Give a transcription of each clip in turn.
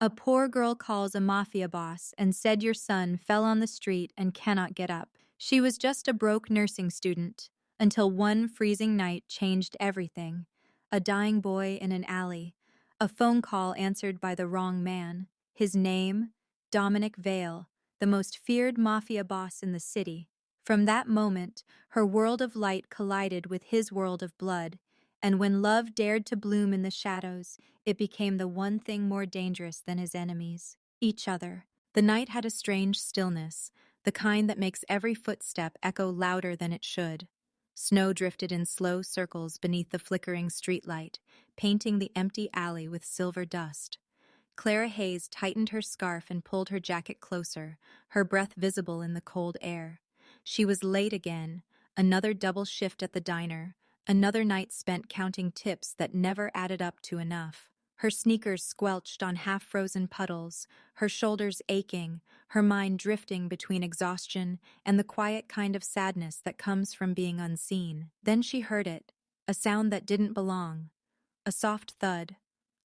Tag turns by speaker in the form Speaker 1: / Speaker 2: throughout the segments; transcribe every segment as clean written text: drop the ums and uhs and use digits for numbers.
Speaker 1: A poor girl calls a mafia boss and said your son fell on the street and cannot get up. She was just a broke nursing student, until one freezing night changed everything. A dying boy in an alley, a phone call answered by the wrong man. His name, Dominic Vale, the most feared mafia boss in the city. From that moment, her world of light collided with his world of blood, and when love dared to bloom in the shadows, it became the one thing more dangerous than his enemies, each other. The night had a strange stillness, the kind that makes every footstep echo louder than it should. Snow drifted in slow circles beneath the flickering streetlight, painting the empty alley with silver dust. Clara Hayes tightened her scarf and pulled her jacket closer, her breath visible in the cold air. She was late again, another double shift at the diner, another night spent counting tips that never added up to enough. Her sneakers squelched on half-frozen puddles, her shoulders aching, her mind drifting between exhaustion and the quiet kind of sadness that comes from being unseen. Then she heard it, a sound that didn't belong. A soft thud,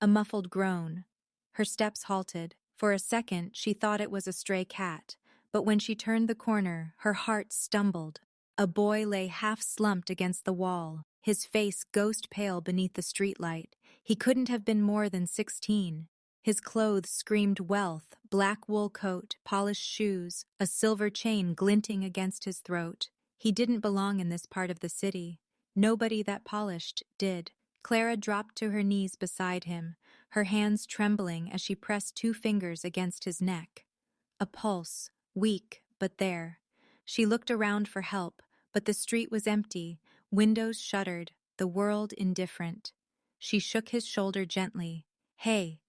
Speaker 1: a muffled groan. Her steps halted. For a second, she thought it was a stray cat, but when she turned the corner, her heart stumbled. A boy lay half-slumped against the wall, his face ghost-pale beneath the streetlight. He couldn't have been more than 16. His clothes screamed wealth, black wool coat, polished shoes, a silver chain glinting against his throat. He didn't belong in this part of the city. Nobody that polished did. Clara dropped to her knees beside him, her hands trembling as she pressed 2 fingers against his neck. A pulse, weak, but there. She looked around for help, but the street was empty, windows shuttered, the world indifferent. She shook his shoulder gently. Hey,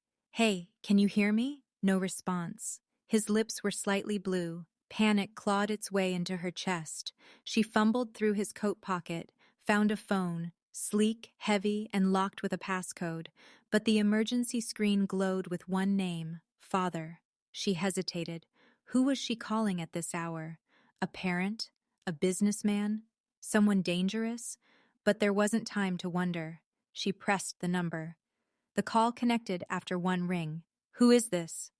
Speaker 1: can you hear me? No response. His lips were slightly blue. Panic clawed its way into her chest. She fumbled through his coat pocket, found a phone, sleek, heavy, and locked with a passcode, but the emergency screen glowed with one name, Father. She hesitated. Who was she calling at this hour? A parent? A businessman? Someone dangerous? But there wasn't time to wonder. She pressed the number. The call connected after 1 ring. Who is this?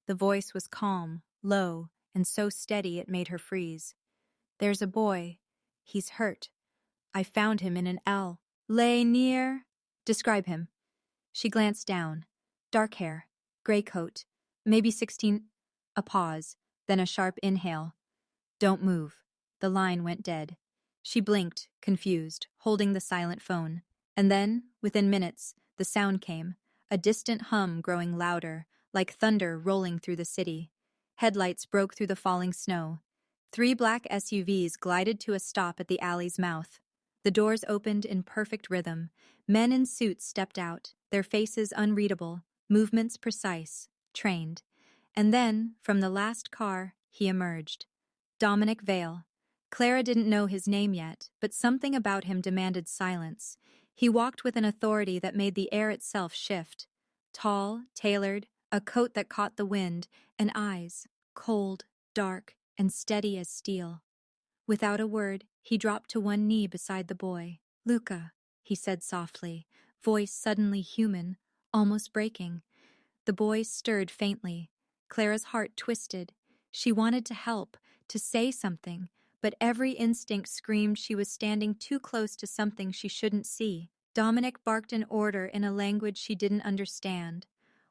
Speaker 1: The voice was calm, low, and so steady it made her freeze. There's a boy. He's hurt. I found him in an L. Lay near. Describe him. She glanced down. Dark hair, gray coat, maybe 16. A pause, then a sharp inhale. Don't move. The line went dead. She blinked, confused, holding the silent phone. And then, within minutes, the sound came, a distant hum growing louder, like thunder rolling through the city. Headlights broke through the falling snow. 3 black SUVs glided to a stop at the alley's mouth. The doors opened in perfect rhythm. Men in suits stepped out, their faces unreadable, movements precise, trained. And then, from the last car, he emerged. Dominic Vale. Clara didn't know his name yet, but something about him demanded silence. He walked with an authority that made the air itself shift. Tall, tailored, a coat that caught the wind, and eyes, cold, dark, and steady as steel. Without a word, he dropped to one knee beside the boy. Luca, he said softly, voice suddenly human, almost breaking. The boy stirred faintly. Clara's heart twisted. She wanted to help, to say something, but every instinct screamed she was standing too close to something she shouldn't see. Dominic barked an order in a language she didn't understand.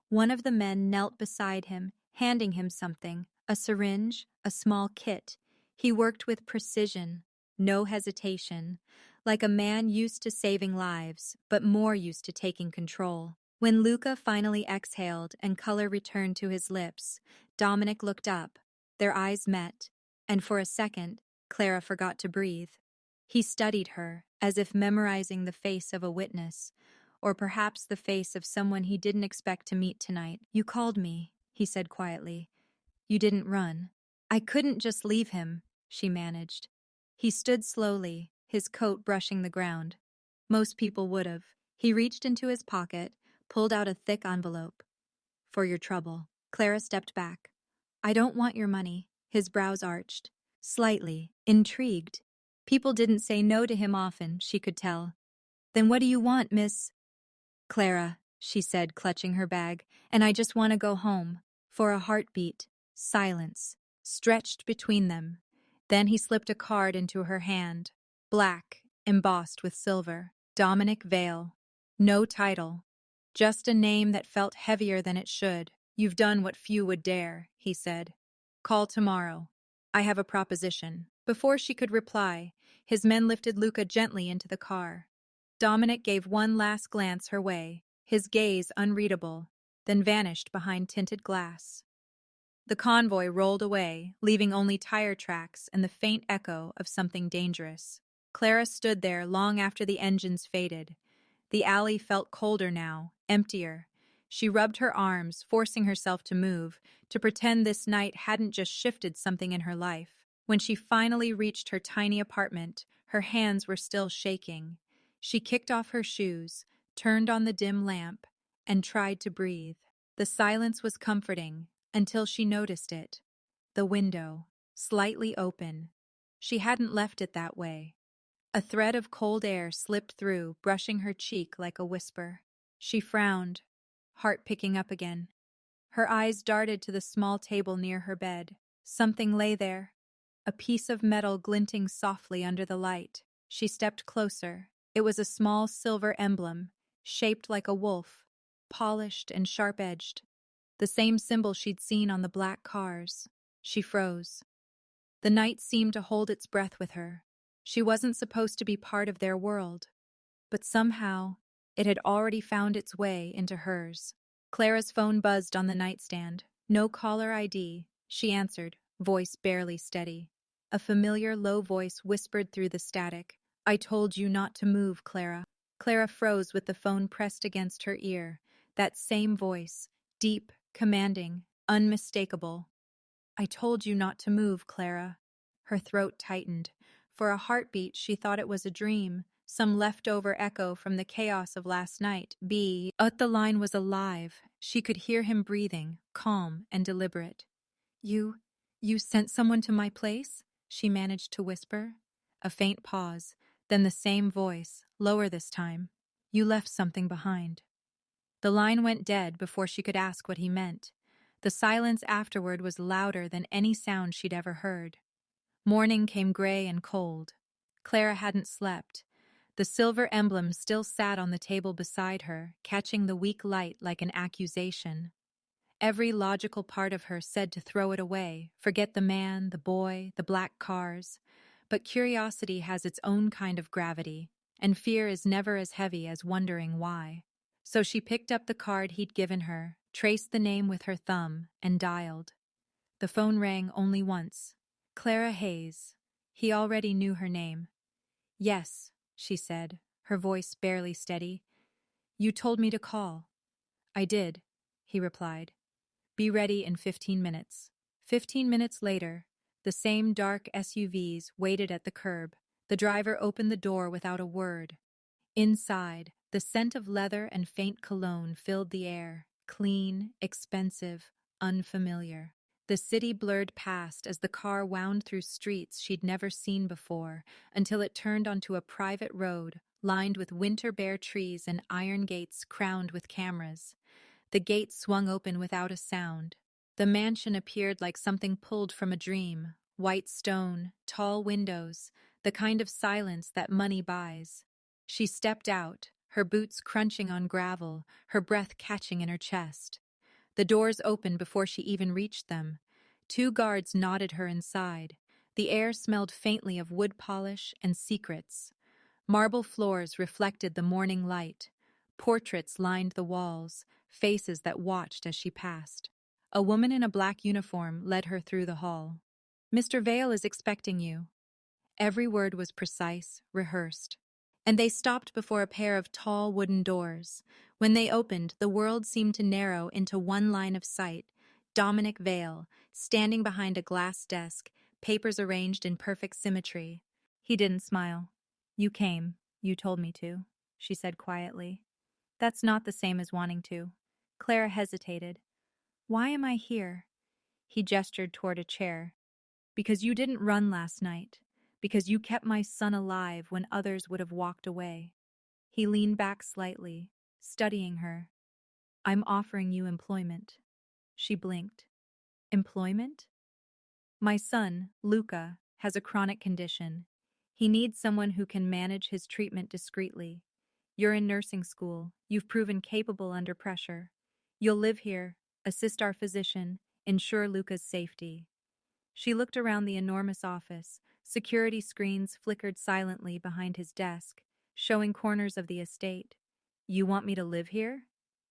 Speaker 1: One of the men knelt beside him, handing him something, a syringe, a small kit. He worked with precision, no hesitation, like a man used to saving lives, but more used to taking control. When Luca finally exhaled and color returned to his lips, Dominic looked up. Their eyes met, and for a second, Clara forgot to breathe. He studied her, as if memorizing the face of a witness, or perhaps the face of someone he didn't expect to meet tonight. You called me, he said quietly. You didn't run. I couldn't just leave him, she managed. He stood slowly, his coat brushing the ground. Most people would have. He reached into his pocket, pulled out a thick envelope. For your trouble. Clara stepped back. I don't want your money. His brows arched. Slightly, intrigued. People didn't say no to him often, she could tell. Then what do you want, Miss? Clara, she said, clutching her bag, and I just want to go home. For a heartbeat, silence, stretched between them. Then he slipped a card into her hand, black, embossed with silver. Dominic Vale. No title. Just a name that felt heavier than it should. You've done what few would dare, he said. Call tomorrow. I have a proposition. Before she could reply, his men lifted Luca gently into the car. Dominic gave one last glance her way, his gaze unreadable, then vanished behind tinted glass. The convoy rolled away, leaving only tire tracks and the faint echo of something dangerous. Clara stood there long after the engines faded. The alley felt colder now, emptier. She rubbed her arms, forcing herself to move, to pretend this night hadn't just shifted something in her life. When she finally reached her tiny apartment, her hands were still shaking. She kicked off her shoes, turned on the dim lamp, and tried to breathe. The silence was comforting, until she noticed it. The window, slightly open. She hadn't left it that way. A thread of cold air slipped through, brushing her cheek like a whisper. She frowned, heart picking up again. Her eyes darted to the small table near her bed. Something lay there, a piece of metal glinting softly under the light. She stepped closer. It was a small silver emblem, shaped like a wolf, polished and sharp-edged. The same symbol she'd seen on the black cars. She froze. The night seemed to hold its breath with her. She wasn't supposed to be part of their world, but somehow it had already found its way into hers. Clara's phone buzzed on the nightstand. No caller ID. She answered, voice barely steady. A familiar low voice whispered through the static. I told you not to move, Clara. Clara froze with the phone pressed against her ear. That same voice, deep, commanding, unmistakable. I told you not to move, Clara. Her throat tightened. For a heartbeat, she thought it was a dream, some leftover echo from the chaos of last night. But the line was alive. She could hear him breathing, calm and deliberate. You sent someone to my place? She managed to whisper. A faint pause, then the same voice, lower this time. You left something behind. The line went dead before she could ask what he meant. The silence afterward was louder than any sound she'd ever heard. Morning came gray and cold. Clara hadn't slept. The silver emblem still sat on the table beside her, catching the weak light like an accusation. Every logical part of her said to throw it away, forget the man, the boy, the black cars. But curiosity has its own kind of gravity, and fear is never as heavy as wondering why. So she picked up the card he'd given her, traced the name with her thumb, and dialed. The phone rang only once. Clara Hayes. He already knew her name. Yes, she said, her voice barely steady. You told me to call. I did, he replied. Be ready in 15 minutes. 15 minutes later, the same dark SUVs waited at the curb. The driver opened the door without a word. Inside, the scent of leather and faint cologne filled the air, clean, expensive, unfamiliar. The city blurred past as the car wound through streets she'd never seen before, until it turned onto a private road lined with winter-bare trees and iron gates crowned with cameras. The gates swung open without a sound. The mansion appeared like something pulled from a dream. White stone, tall windows, the kind of silence that money buys. She stepped out, her boots crunching on gravel, her breath catching in her chest. The doors opened before she even reached them. 2 guards nodded her inside. The air smelled faintly of wood polish and secrets. Marble floors reflected the morning light. Portraits lined the walls, faces that watched as she passed. A woman in a black uniform led her through the hall. Mr. Vale is expecting you. Every word was precise, rehearsed. And they stopped before a pair of tall wooden doors. When they opened, the world seemed to narrow into one line of sight. Dominic Vale, standing behind a glass desk, papers arranged in perfect symmetry. He didn't smile. You came. You told me to, she said quietly. That's not the same as wanting to. Clara hesitated. Why am I here? He gestured toward a chair. Because you didn't run last night. Because you kept my son alive when others would have walked away. He leaned back slightly, studying her. I'm offering you employment. She blinked. Employment? My son, Luca, has a chronic condition. He needs someone who can manage his treatment discreetly. You're in nursing school. You've proven capable under pressure. You'll live here, assist our physician, ensure Luca's safety. She looked around the enormous office. Security screens flickered silently behind his desk, showing corners of the estate. You want me to live here?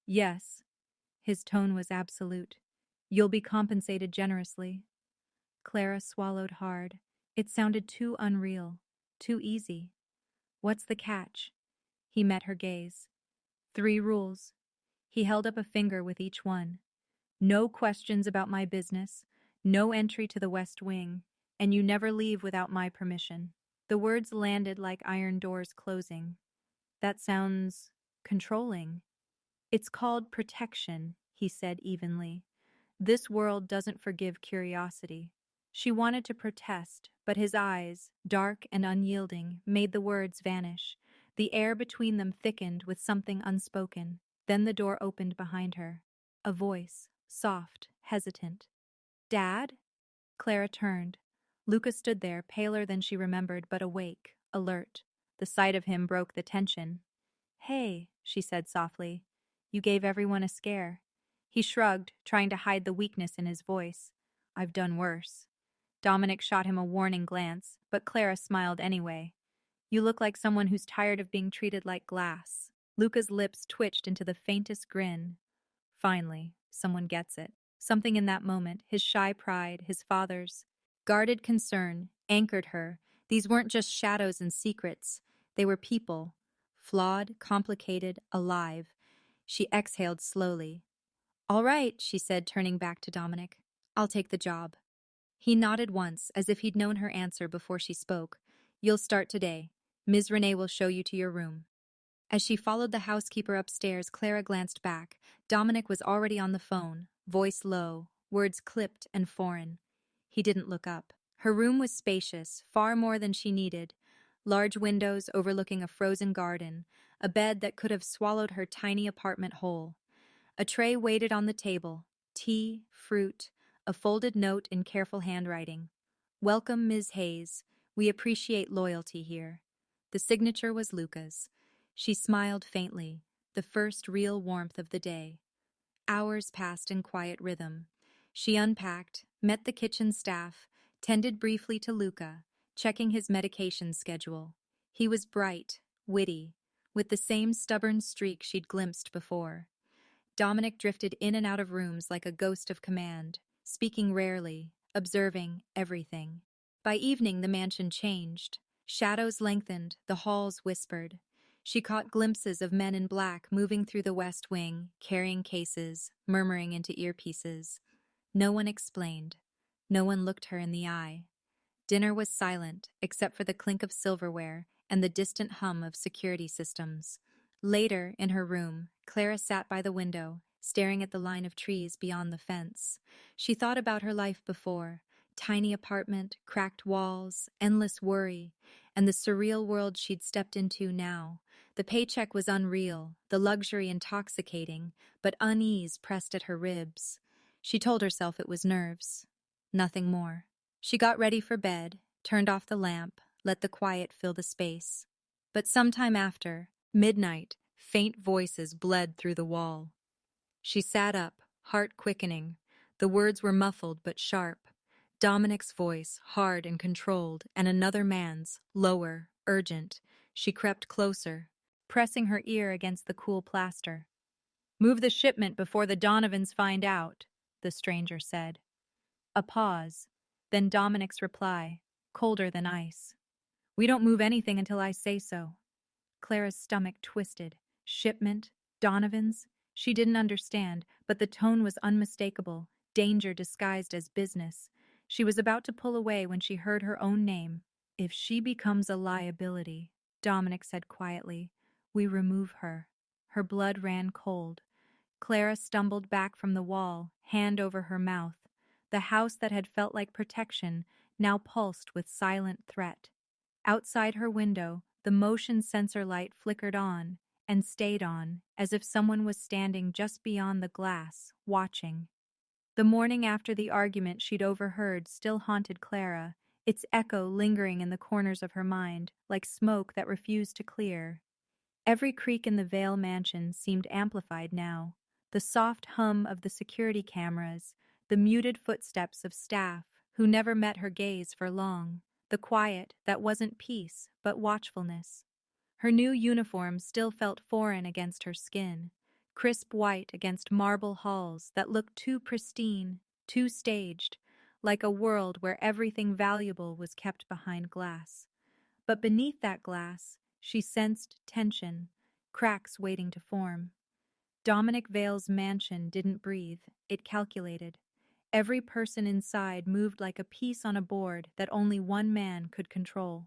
Speaker 1: Yes. His tone was absolute. You'll be compensated generously. Clara swallowed hard. It sounded too unreal, too easy. What's the catch? He met her gaze. 3 rules. He held up a finger with each one. No questions about my business, no entry to the West Wing, and you never leave without my permission. The words landed like iron doors closing. That sounds controlling. It's called protection, he said evenly. This world doesn't forgive curiosity. She wanted to protest, but his eyes, dark and unyielding, made the words vanish. The air between them thickened with something unspoken. Then the door opened behind her. A voice, soft, hesitant. Dad? Clara turned. Luca stood there, paler than she remembered, but awake, alert. The sight of him broke the tension. Hey, she said softly. You gave everyone a scare. He shrugged, trying to hide the weakness in his voice. I've done worse. Dominic shot him a warning glance, but Clara smiled anyway. You look like someone who's tired of being treated like glass. Luca's lips twitched into the faintest grin. Finally, someone gets it. Something in that moment, his shy pride, his father's guarded concern, anchored her. These weren't just shadows and secrets. They were people. Flawed, complicated, alive. She exhaled slowly. All right, she said, turning back to Dominic. I'll take the job. He nodded once, as if he'd known her answer before she spoke. You'll start today. Ms. Renee will show you to your room. As she followed the housekeeper upstairs, Clara glanced back. Dominic was already on the phone, voice low, words clipped and foreign. He didn't look up. Her room was spacious, far more than she needed. Large windows overlooking a frozen garden, a bed that could have swallowed her tiny apartment whole. A tray waited on the table, tea, fruit, a folded note in careful handwriting. Welcome, Ms. Hayes. We appreciate loyalty here. The signature was Luca's. She smiled faintly, the first real warmth of the day. Hours passed in quiet rhythm. She unpacked, met the kitchen staff, tended briefly to Luca, checking his medication schedule. He was bright, witty, with the same stubborn streak she'd glimpsed before. Dominic drifted in and out of rooms like a ghost of command, speaking rarely, observing everything. By evening, the mansion changed. Shadows lengthened, the halls whispered. She caught glimpses of men in black moving through the West Wing, carrying cases, murmuring into earpieces. No one explained. No one looked her in the eye. Dinner was silent, except for the clink of silverware and the distant hum of security systems. Later, in her room, Clara sat by the window, staring at the line of trees beyond the fence. She thought about her life before. Tiny apartment, cracked walls, endless worry, and the surreal world she'd stepped into now. The paycheck was unreal, the luxury intoxicating, but unease pressed at her ribs. She told herself it was nerves. Nothing more. She got ready for bed, turned off the lamp, let the quiet fill the space. But sometime after, midnight, faint voices bled through the wall. She sat up, heart quickening. The words were muffled but sharp. Dominic's voice, hard and controlled, and another man's, lower, urgent. She crept closer, pressing her ear against the cool plaster. Move the shipment before the Donovans find out, the stranger said. A pause, then Dominic's reply, colder than ice. We don't move anything until I say so. Clara's stomach twisted. Shipment? Donovans? She didn't understand, but the tone was unmistakable, danger disguised as business. She was about to pull away when she heard her own name. If she becomes a liability, Dominic said quietly, we remove her. Her blood ran cold. Clara stumbled back from the wall, hand over her mouth. The house that had felt like protection now pulsed with silent threat. Outside her window, the motion sensor light flickered on, and stayed on, as if someone was standing just beyond the glass, watching. The morning after the argument she'd overheard still haunted Clara, its echo lingering in the corners of her mind, like smoke that refused to clear. Every creak in the Vale mansion seemed amplified now. The soft hum of the security cameras, the muted footsteps of staff who never met her gaze for long, the quiet that wasn't peace but watchfulness. Her new uniform still felt foreign against her skin, crisp white against marble halls that looked too pristine, too staged, like a world where everything valuable was kept behind glass. But beneath that glass, she sensed tension, cracks waiting to form. Dominic Vale's mansion didn't breathe, it calculated. Every person inside moved like a piece on a board that only one man could control.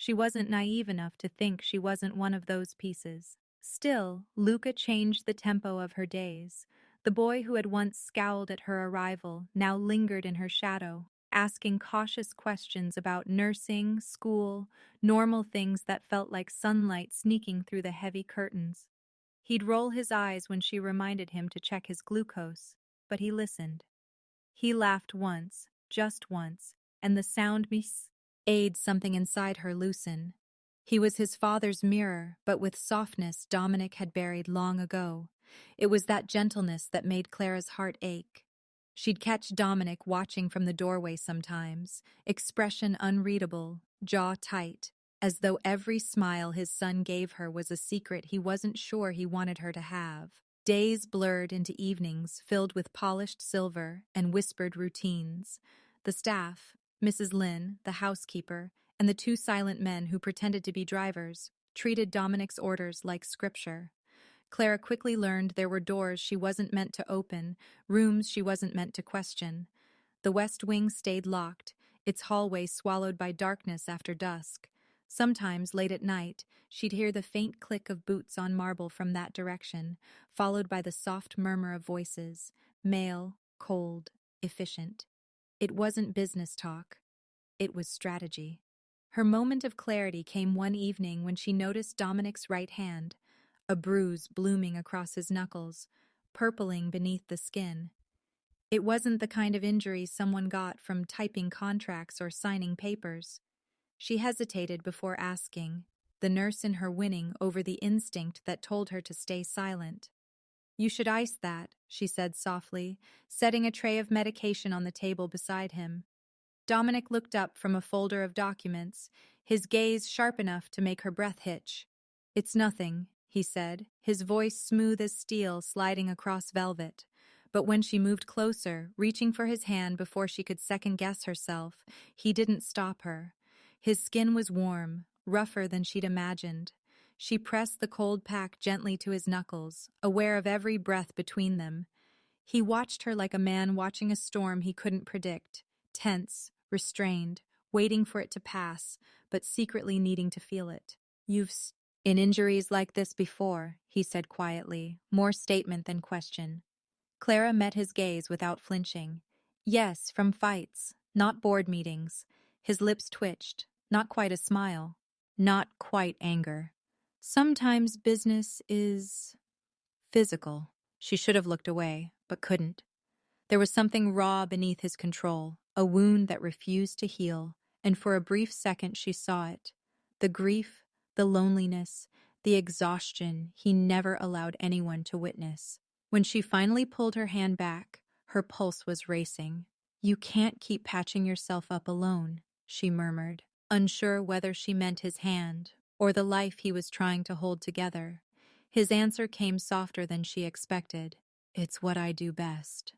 Speaker 1: She wasn't naive enough to think she wasn't one of those pieces. Still, Luca changed the tempo of her days. The boy who had once scowled at her arrival now lingered in her shadow, asking cautious questions about nursing, school, normal things that felt like sunlight sneaking through the heavy curtains. He'd roll his eyes when she reminded him to check his glucose, but he listened. He laughed once, just once, and the sound made something inside her loosen. He was his father's mirror, but with softness Dominic had buried long ago. It was that gentleness that made Clara's heart ache. She'd catch Dominic watching from the doorway sometimes, expression unreadable, jaw tight, as though every smile his son gave her was a secret he wasn't sure he wanted her to have. Days blurred into evenings filled with polished silver and whispered routines. The staff, Mrs. Lynn, the housekeeper, and the two silent men who pretended to be drivers, treated Dominic's orders like scripture. Clara quickly learned there were doors she wasn't meant to open, rooms she wasn't meant to question. The west wing stayed locked, its hallway swallowed by darkness after dusk. Sometimes, late at night, she'd hear the faint click of boots on marble from that direction, followed by the soft murmur of voices, male, cold, efficient. It wasn't business talk. It was strategy. Her moment of clarity came one evening when she noticed Dominic's right hand, a bruise blooming across his knuckles, purpling beneath the skin. It wasn't the kind of injury someone got from typing contracts or signing papers. She hesitated before asking, the nurse in her winning over the instinct that told her to stay silent. "You should ice that," she said softly, setting a tray of medication on the table beside him. Dominic looked up from a folder of documents, his gaze sharp enough to make her breath hitch. "It's nothing," he said, his voice smooth as steel sliding across velvet. But when she moved closer, reaching for his hand before she could second-guess herself, he didn't stop her. His skin was warm, rougher than she'd imagined. She pressed the cold pack gently to his knuckles, aware of every breath between them. He watched her like a man watching a storm he couldn't predict, tense, restrained, waiting for it to pass, but secretly needing to feel it. "You've in injuries like this before," he said quietly, more statement than question. Clara met his gaze without flinching. "Yes, from fights, not board meetings." His lips twitched, not quite a smile, not quite anger. "Sometimes business is physical." She should have looked away, but couldn't. There was something raw beneath his control, a wound that refused to heal, and for a brief second she saw it. The grief, the loneliness, the exhaustion he never allowed anyone to witness. When she finally pulled her hand back, her pulse was racing. "You can't keep patching yourself up alone," she murmured, unsure whether she meant his hand or the life he was trying to hold together. His answer came softer than she expected. "It's what I do best."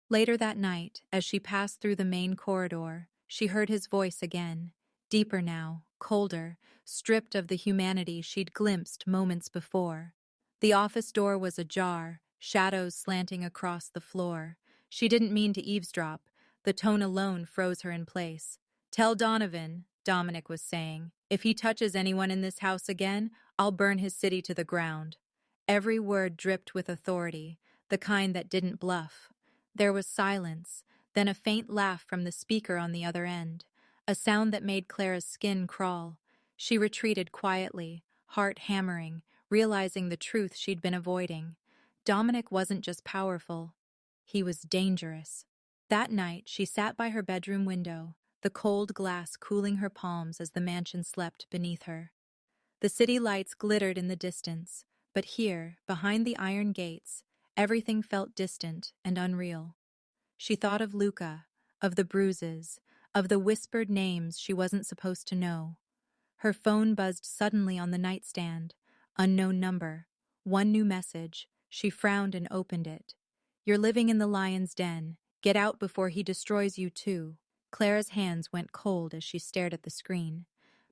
Speaker 1: Later that night, as she passed through the main corridor, she heard his voice again, deeper now, colder, stripped of the humanity she'd glimpsed moments before. The office door was ajar, shadows slanting across the floor. She didn't mean to eavesdrop. The tone alone froze her in place. "Tell Donovan," Dominic was saying, "if he touches anyone in this house again, I'll burn his city to the ground." Every word dripped with authority, the kind that didn't bluff. There was silence, then a faint laugh from the speaker on the other end, a sound that made Clara's skin crawl. She retreated quietly, heart hammering, realizing the truth she'd been avoiding. Dominic wasn't just powerful, he was dangerous. That night, she sat by her bedroom window, the cold glass cooling her palms as the mansion slept beneath her. The city lights glittered in the distance, but here, behind the iron gates, everything felt distant and unreal. She thought of Luca, of the bruises, of the whispered names she wasn't supposed to know. Her phone buzzed suddenly on the nightstand. Unknown number. One new message. She frowned and opened it. "You're living in the lion's den. Get out before he destroys you too." Clara's hands went cold as she stared at the screen.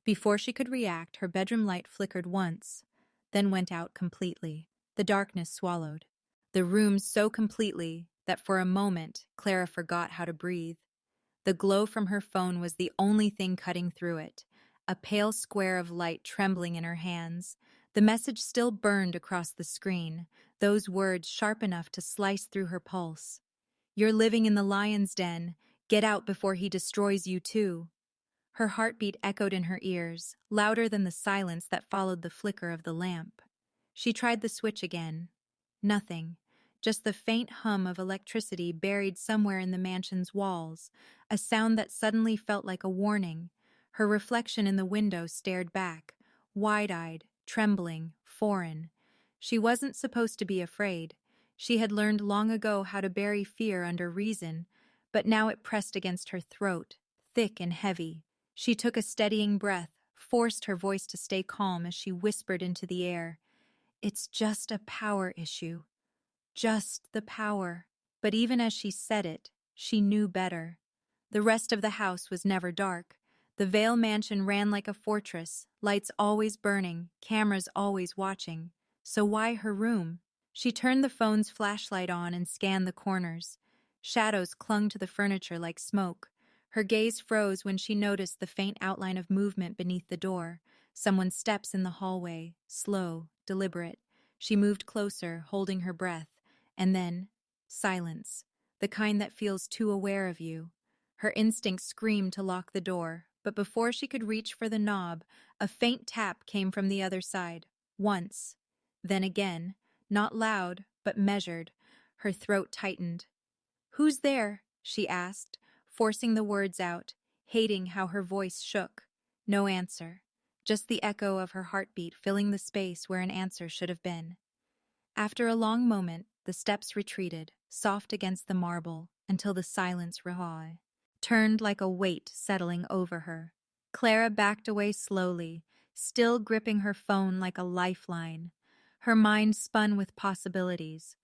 Speaker 1: Before she could react, her bedroom light flickered once, then went out completely. The darkness swallowed the room so completely that for a moment Clara forgot how to breathe. The glow from her phone was the only thing cutting through it, a pale square of light trembling in her hands. The message still burned across the screen, those words sharp enough to slice through her pulse. "You're living in the lion's den. Get out before he destroys you too." Her heartbeat echoed in her ears, louder than the silence that followed the flicker of the lamp. She tried the switch again. Nothing. Just the faint hum of electricity buried somewhere in the mansion's walls, a sound that suddenly felt like a warning. Her reflection in the window stared back, wide-eyed, trembling, foreign. She wasn't supposed to be afraid. She had learned long ago how to bury fear under reason, but now it pressed against her throat, thick and heavy. She took a steadying breath, forced her voice to stay calm as she whispered into the air, "It's just a power issue. Just the power." But even as she said it, she knew better. The rest of the house was never dark. The Vale mansion ran like a fortress, lights always burning, cameras always watching. So why her room? She turned the phone's flashlight on and scanned the corners. Shadows clung to the furniture like smoke. Her gaze froze when she noticed the faint outline of movement beneath the door. Someone's steps in the hallway, slow, deliberate. She moved closer, holding her breath. And then, silence, the kind that feels too aware of you. Her instinct screamed to lock the door, but before she could reach for the knob, a faint tap came from the other side. Once. Then again, not loud, but measured. Her throat tightened. "Who's there?" she asked, forcing the words out, hating how her voice shook. No answer. Just the echo of her heartbeat filling the space where an answer should have been. After a long moment, the steps retreated, soft against the marble, until the silence turned like a weight settling over her. Clara backed away slowly, still gripping her phone like a lifeline. Her mind spun with possibilities.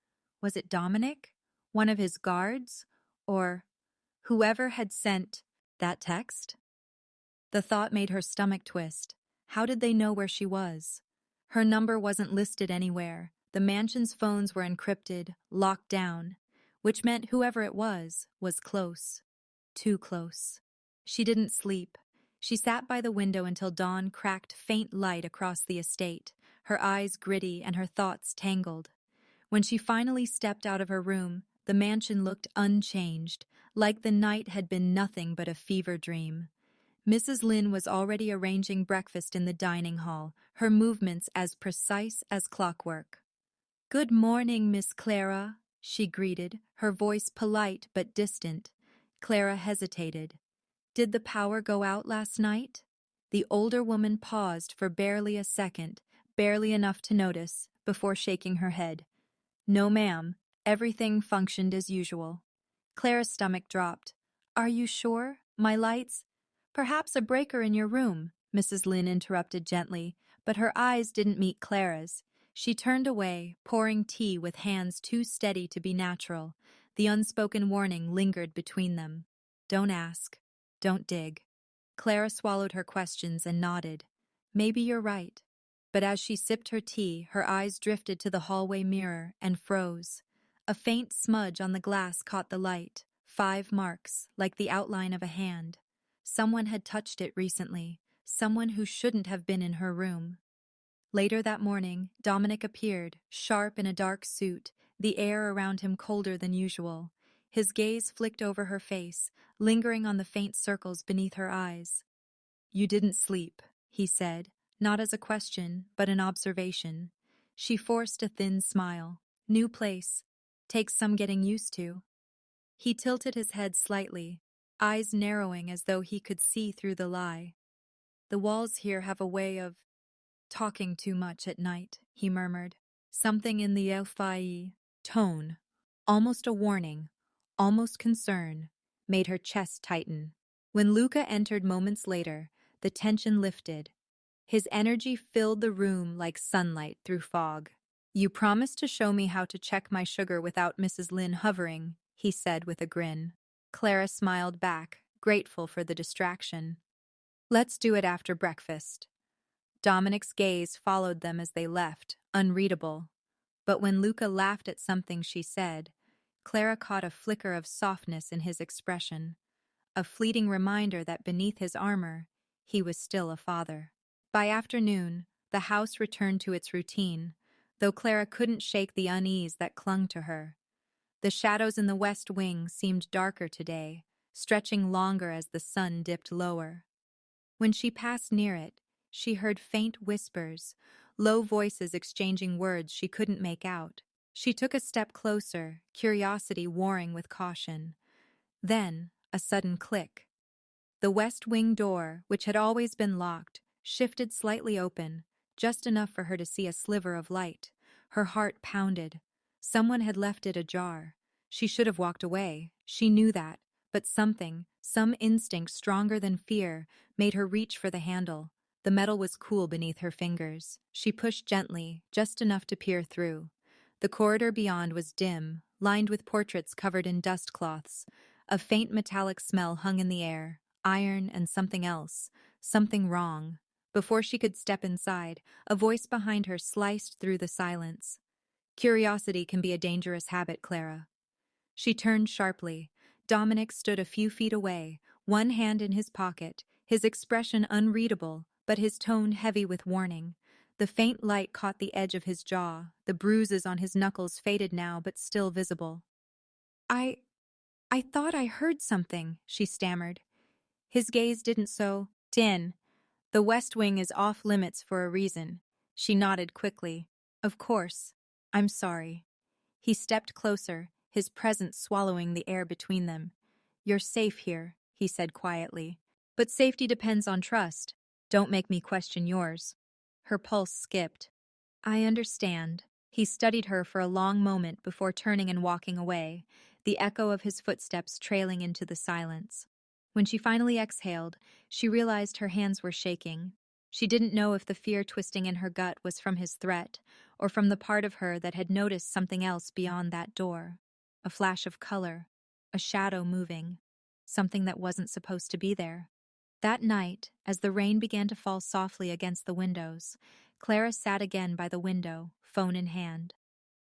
Speaker 1: Was it Dominic? One of his guards? Or whoever had sent that text? The thought made her stomach twist. How did they know where she was? Her number wasn't listed anywhere. The mansion's phones were encrypted, locked down, which meant whoever it was close. Too close. She didn't sleep. She sat by the window until dawn cracked faint light across the estate, her eyes gritty and her thoughts tangled. When she finally stepped out of her room, the mansion looked unchanged, like the night had been nothing but a fever dream. Mrs. Lynn was already arranging breakfast in the dining hall, her movements as precise as clockwork. "Good morning, Miss Clara," she greeted, her voice polite but distant. Clara hesitated. "Did the power go out last night?" The older woman paused for barely a second, barely enough to notice, before shaking her head. "No, ma'am. Everything functioned as usual." Clara's stomach dropped. "Are you sure? My lights—" "Perhaps a breaker in your room," Mrs. Lynn interrupted gently, but her eyes didn't meet Clara's. She turned away, pouring tea with hands too steady to be natural. The unspoken warning lingered between them. "Don't ask. Don't dig." Clara swallowed her questions and nodded. "Maybe you're right." But as she sipped her tea, her eyes drifted to the hallway mirror and froze. A faint smudge on the glass caught the light, 5 marks, like the outline of a hand. Someone had touched it recently, someone who shouldn't have been in her room. Later that morning, Dominic appeared, sharp in a dark suit, the air around him colder than usual. His gaze flicked over her face, lingering on the faint circles beneath her eyes. "You didn't sleep," he said, not as a question, but an observation. She forced a thin smile. New place. Takes some getting used to. He tilted his head slightly, eyes narrowing as though he could see through the lie. The walls here have a way of talking too much at night, he murmured. Something in the Elfai tone, almost a warning, almost concern, made her chest tighten. When Luca entered moments later, the tension lifted. His energy filled the room like sunlight through fog. You promised to show me how to check my sugar without Mrs. Lynn hovering, he said with a grin. Clara smiled back, grateful for the distraction. Let's do it after breakfast. Dominic's gaze followed them as they left, unreadable. But when Luca laughed at something she said, Clara caught a flicker of softness in his expression, a fleeting reminder that beneath his armor, he was still a father. By afternoon, the house returned to its routine, though Clara couldn't shake the unease that clung to her. The shadows in the west wing seemed darker today, stretching longer as the sun dipped lower. When she passed near it, she heard faint whispers, low voices exchanging words she couldn't make out. She took a step closer, curiosity warring with caution. Then, a sudden click. The west wing door, which had always been locked, shifted slightly open, just enough for her to see a sliver of light. Her heart pounded. Someone had left it ajar. She should have walked away. She knew that, but something, some instinct stronger than fear, made her reach for the handle. The metal was cool beneath her fingers. She pushed gently, just enough to peer through. The corridor beyond was dim, lined with portraits covered in dust cloths. A faint metallic smell hung in the air, iron and something else, something wrong. Before she could step inside, a voice behind her sliced through the silence. Curiosity can be a dangerous habit, Clara. She turned sharply. Dominic stood a few feet away, one hand in his pocket, his expression unreadable, but his tone heavy with warning. The faint light caught the edge of his jaw, the bruises on his knuckles faded now but still visible. I thought I heard something, she stammered. His gaze didn't Din. The West Wing is off limits for a reason. She nodded quickly. Of course. I'm sorry. He stepped closer, his presence swallowing the air between them. You're safe here, he said quietly. But safety depends on trust. Don't make me question yours. Her pulse skipped. I understand. He studied her for a long moment before turning and walking away, the echo of his footsteps trailing into the silence. When she finally exhaled, she realized her hands were shaking. She didn't know if the fear twisting in her gut was from his threat, or from the part of her that had noticed something else beyond that door. A flash of color, a shadow moving, something that wasn't supposed to be there. That night, as the rain began to fall softly against the windows, Clara sat again by the window, phone in hand.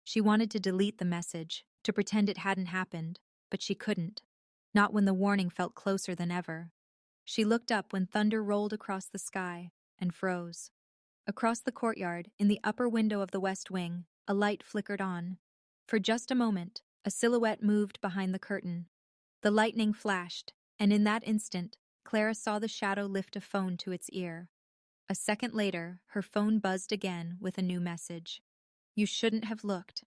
Speaker 1: She wanted to delete the message, to pretend it hadn't happened, but she couldn't. Not when the warning felt closer than ever. She looked up when thunder rolled across the sky and froze. Across the courtyard, in the upper window of the west wing, a light flickered on. For just a moment, a silhouette moved behind the curtain. The lightning flashed, and in that instant, Clara saw the shadow lift a phone to its ear. A second later, her phone buzzed again with a new message. You shouldn't have looked.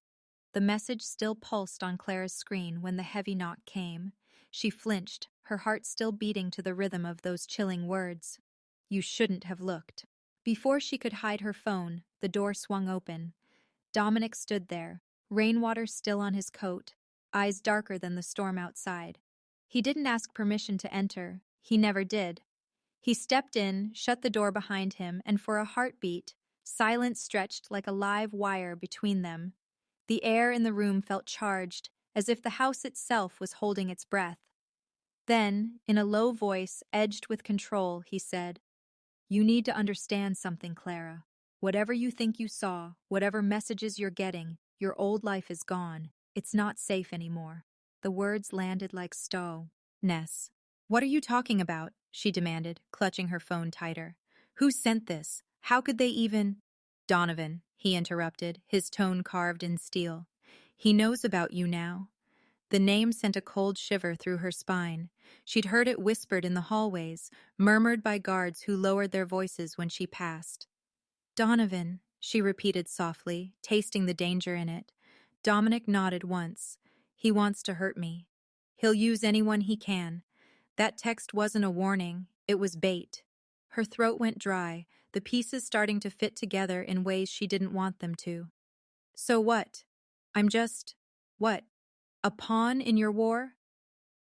Speaker 1: The message still pulsed on Clara's screen when the heavy knock came. She flinched, her heart still beating to the rhythm of those chilling words. You shouldn't have looked. Before she could hide her phone, the door swung open. Dominic stood there, rainwater still on his coat, eyes darker than the storm outside. He didn't ask permission to enter. He never did. He stepped in, shut the door behind him, and for a heartbeat, silence stretched like a live wire between them. The air in the room felt charged, as if the house itself was holding its breath. Then, in a low voice edged with control, he said, You need to understand something, Clara. Whatever you think you saw, whatever messages you're getting, your old life is gone. It's not safe anymore. The words landed like Ness. What are you talking about? She demanded, clutching her phone tighter. Who sent this? How could they even— Donovan, he interrupted, his tone carved in steel. He knows about you now. The name sent a cold shiver through her spine. She'd heard it whispered in the hallways, murmured by guards who lowered their voices when she passed. Donovan, she repeated softly, tasting the danger in it. Dominic nodded once. He wants to hurt me. He'll use anyone he can. That text wasn't a warning, it was bait. Her throat went dry, the pieces starting to fit together in ways she didn't want them to. So what? I'm just, what? A pawn in your war?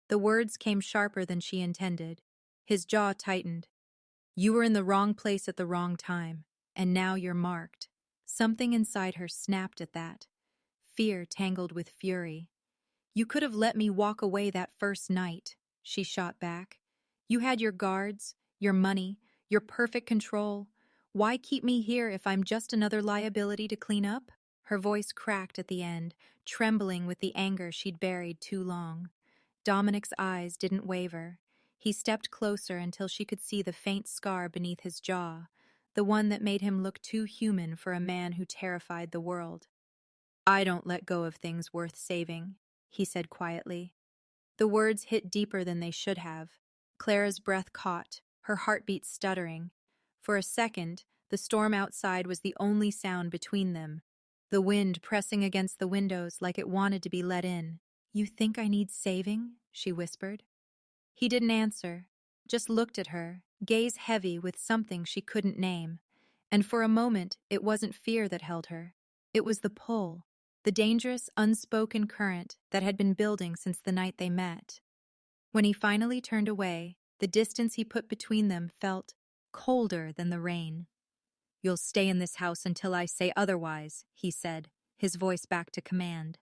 Speaker 1: The words came sharper than she intended. His jaw tightened. You were in the wrong place at the wrong time, and now you're marked. Something inside her snapped at that. Fear tangled with fury. You could have let me walk away that first night, she shot back. You had your guards, your money, your perfect control. Why keep me here if I'm just another liability to clean up? Her voice cracked at the end, trembling with the anger she'd buried too long. Dominic's eyes didn't waver. He stepped closer until she could see the faint scar beneath his jaw, the one that made him look too human for a man who terrified the world. I don't let go of things worth saving, he said quietly. The words hit deeper than they should have. Clara's breath caught, her heartbeat stuttering. For a second, the storm outside was the only sound between them, the wind pressing against the windows like it wanted to be let in. You think I need saving? She whispered. He didn't answer, just looked at her, gaze heavy with something she couldn't name. And for a moment, it wasn't fear that held her. It was the pull, the dangerous, unspoken current that had been building since the night they met. When he finally turned away, the distance he put between them felt colder than the rain. You'll stay in this house until I say otherwise, he said, his voice back to command.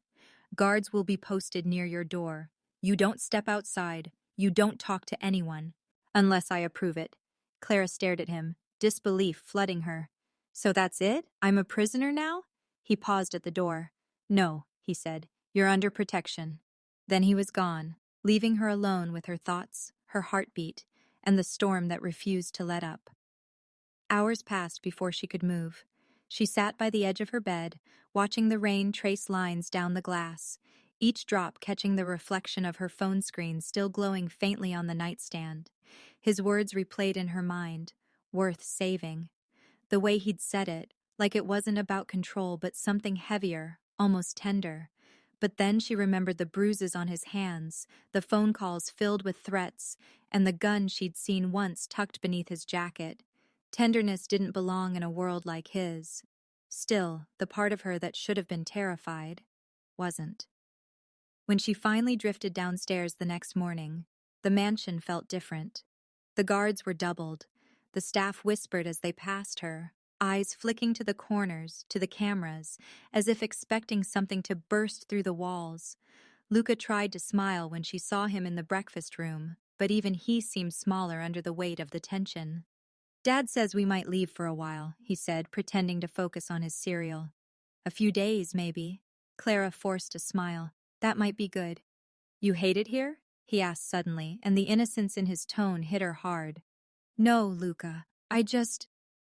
Speaker 1: Guards will be posted near your door. You don't step outside. You don't talk to anyone. Unless I approve it. Clara stared at him, disbelief flooding her. So that's it? I'm a prisoner now? He paused at the door. No, he said. You're under protection. Then he was gone, leaving her alone with her thoughts, her heartbeat, and the storm that refused to let up. Hours passed before she could move. She sat by the edge of her bed, watching the rain trace lines down the glass, each drop catching the reflection of her phone screen still glowing faintly on the nightstand. His words replayed in her mind, worth saving. The way he'd said it, like it wasn't about control but something heavier, almost tender. But then she remembered the bruises on his hands, the phone calls filled with threats, and the gun she'd seen once tucked beneath his jacket. Tenderness didn't belong in a world like his. Still, the part of her that should have been terrified wasn't. When she finally drifted downstairs the next morning, the mansion felt different. The guards were doubled. The staff whispered as they passed her, eyes flicking to the corners, to the cameras, as if expecting something to burst through the walls. Luca tried to smile when she saw him in the breakfast room, but even he seemed smaller under the weight of the tension. Dad says we might leave for a while, he said, pretending to focus on his cereal. A few days, maybe. Clara forced a smile. That might be good. You hate it here? He asked suddenly, and the innocence in his tone hit her hard. No, Luca. I just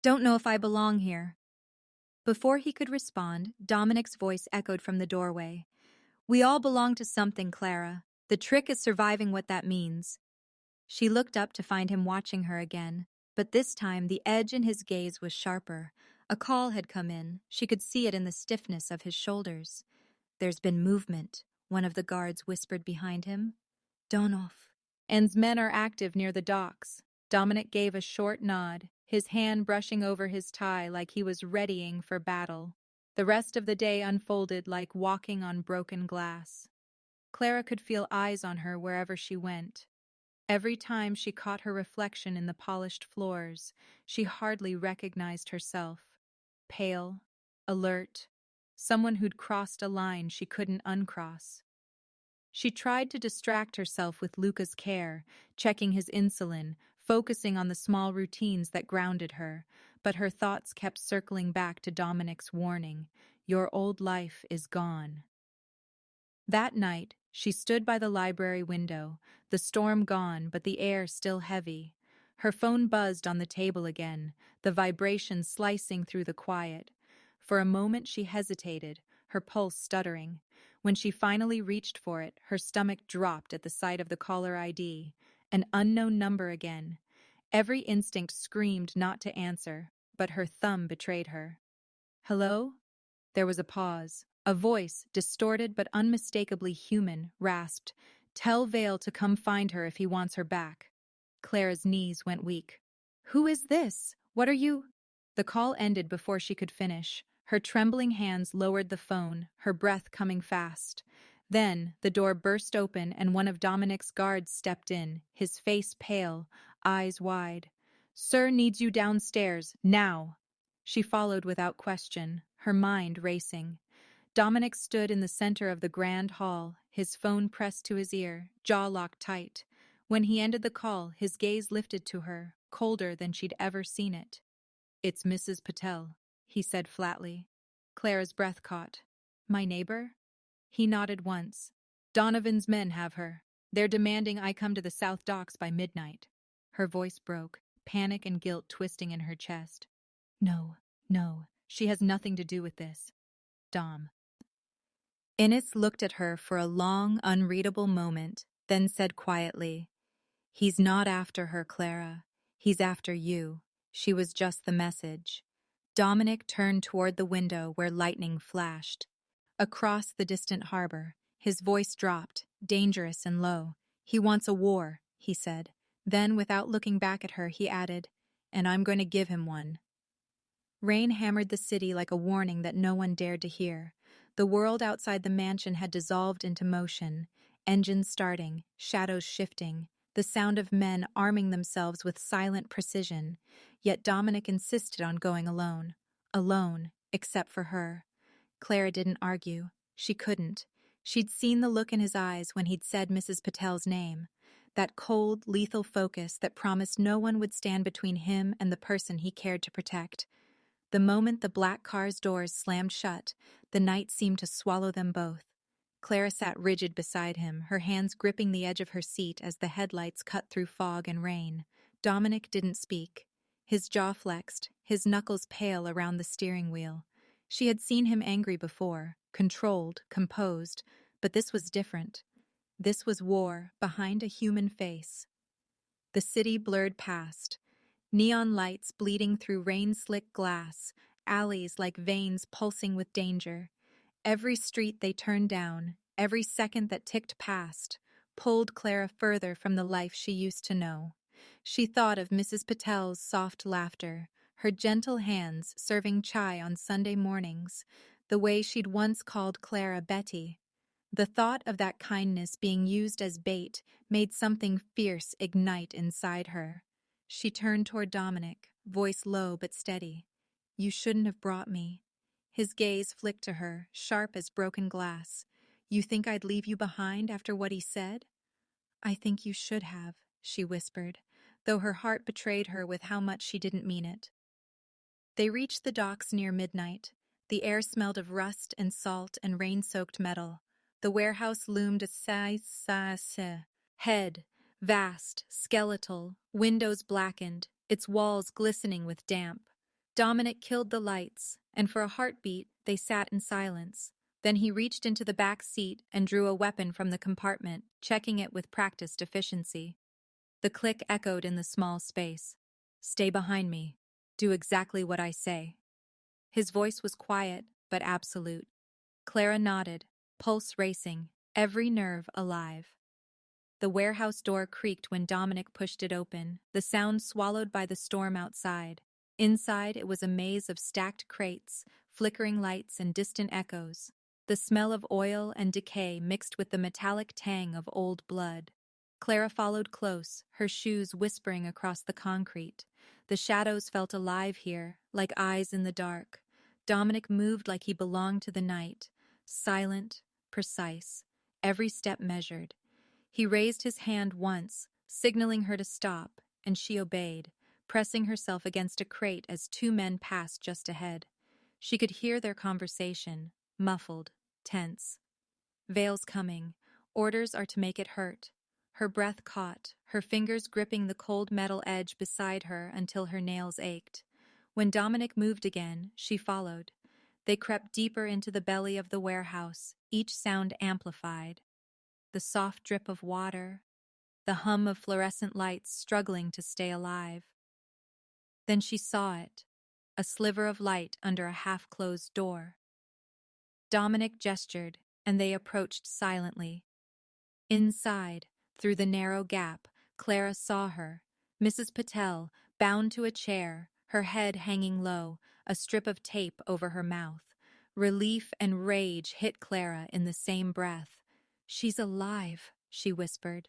Speaker 1: don't know if I belong here. Before he could respond, Dominic's voice echoed from the doorway. We all belong to something, Clara. The trick is surviving what that means. She looked up to find him watching her again, but this time the edge in his gaze was sharper. A call had come in. She could see it in the stiffness of his shoulders. There's been movement, one of the guards whispered behind him. Donov. And's men are active near the docks. Dominic gave a short nod, his hand brushing over his tie like he was readying for battle. The rest of the day unfolded like walking on broken glass. Clara could feel eyes on her wherever she went. Every time she caught her reflection in the polished floors, she hardly recognized herself. Pale, alert, someone who'd crossed a line she couldn't uncross. She tried to distract herself with Luca's care, checking his insulin, focusing on the small routines that grounded her, but her thoughts kept circling back to Dominic's warning, "Your old life is gone." That night, she stood by the library window, the storm gone but the air still heavy. Her phone buzzed on the table again, the vibration slicing through the quiet. For a moment she hesitated, her pulse stuttering. When she finally reached for it, her stomach dropped at the sight of the caller ID. An unknown number again. Every instinct screamed not to answer, but her thumb betrayed her. Hello? There was a pause. A voice, distorted but unmistakably human, rasped, "Tell Vale to come find her if he wants her back." Clara's knees went weak. "Who is this? What are you—" The call ended before she could finish. Her trembling hands lowered the phone, her breath coming fast. Then, the door burst open and one of Dominic's guards stepped in, his face pale, eyes wide. "Sir needs you downstairs, now." She followed without question, her mind racing. Dominic stood in the center of the grand hall, his phone pressed to his ear, jaw locked tight. When he ended the call, his gaze lifted to her, colder than she'd ever seen it. "It's Mrs. Patel," he said flatly. Clara's breath caught. "My neighbor?" He nodded once. "Donovan's men have her. They're demanding I come to the South Docks by midnight." Her voice broke, panic and guilt twisting in her chest. "No, no, she has nothing to do with this. Dom." Innes looked at her for a long, unreadable moment, then said quietly, "He's not after her, Clara. He's after you." She was just the message. Dominic turned toward the window where lightning flashed. Across the distant harbor, his voice dropped, dangerous and low. "He wants a war," he said. Then, without looking back at her, he added, "And I'm going to give him one." Rain hammered the city like a warning that no one dared to hear. The world outside the mansion had dissolved into motion, engines starting, shadows shifting, the sound of men arming themselves with silent precision. Yet Dominic insisted on going alone. Alone, except for her. Clara didn't argue. She couldn't. She'd seen the look in his eyes when he'd said Mrs. Patel's name. That cold, lethal focus that promised no one would stand between him and the person he cared to protect. The moment the black car's doors slammed shut, the night seemed to swallow them both. Clara sat rigid beside him, her hands gripping the edge of her seat as the headlights cut through fog and rain. Dominic didn't speak. His jaw flexed, his knuckles pale around the steering wheel. She had seen him angry before, controlled, composed, but this was different. This was war behind a human face. The city blurred past. Neon lights bleeding through rain-slick glass, alleys like veins pulsing with danger. Every street they turned down, every second that ticked past, pulled Clara further from the life she used to know. She thought of Mrs. Patel's soft laughter, her gentle hands serving chai on Sunday mornings, the way she'd once called Clara Betty. The thought of that kindness being used as bait made something fierce ignite inside her. She turned toward Dominic, voice low but steady. "You shouldn't have brought me." His gaze flicked to her, sharp as broken glass. "You think I'd leave you behind after what he said?" "I think you should have," she whispered, though her heart betrayed her with how much she didn't mean it. They reached the docks near midnight. The air smelled of rust and salt and rain-soaked metal. The warehouse loomed head, vast, skeletal, windows blackened, its walls glistening with damp. Dominic killed the lights, and for a heartbeat, they sat in silence. Then he reached into the back seat and drew a weapon from the compartment, checking it with practiced efficiency. The click echoed in the small space. "Stay behind me. Do exactly what I say." His voice was quiet, but absolute. Clara nodded, pulse racing, every nerve alive. The warehouse door creaked when Dominic pushed it open, the sound swallowed by the storm outside. Inside, it was a maze of stacked crates, flickering lights and distant echoes. The smell of oil and decay mixed with the metallic tang of old blood. Clara followed close, her shoes whispering across the concrete. The shadows felt alive here, like eyes in the dark. Dominic moved like he belonged to the night, silent, precise, every step measured. He raised his hand once, signaling her to stop, and she obeyed, pressing herself against a crate as two men passed just ahead. She could hear their conversation, muffled, tense. "Vale's coming. Orders are to make it hurt." Her breath caught, her fingers gripping the cold metal edge beside her until her nails ached. When Dominic moved again, she followed. They crept deeper into the belly of the warehouse, each sound amplified. The soft drip of water, the hum of fluorescent lights struggling to stay alive. Then she saw it. a sliver of light under a half-closed door. Dominic gestured, and they approached silently. Inside, through the narrow gap, Clara saw her, Mrs. Patel, bound to a chair, her head hanging low, a strip of tape over her mouth. Relief and rage hit Clara in the same breath. "She's alive," she whispered.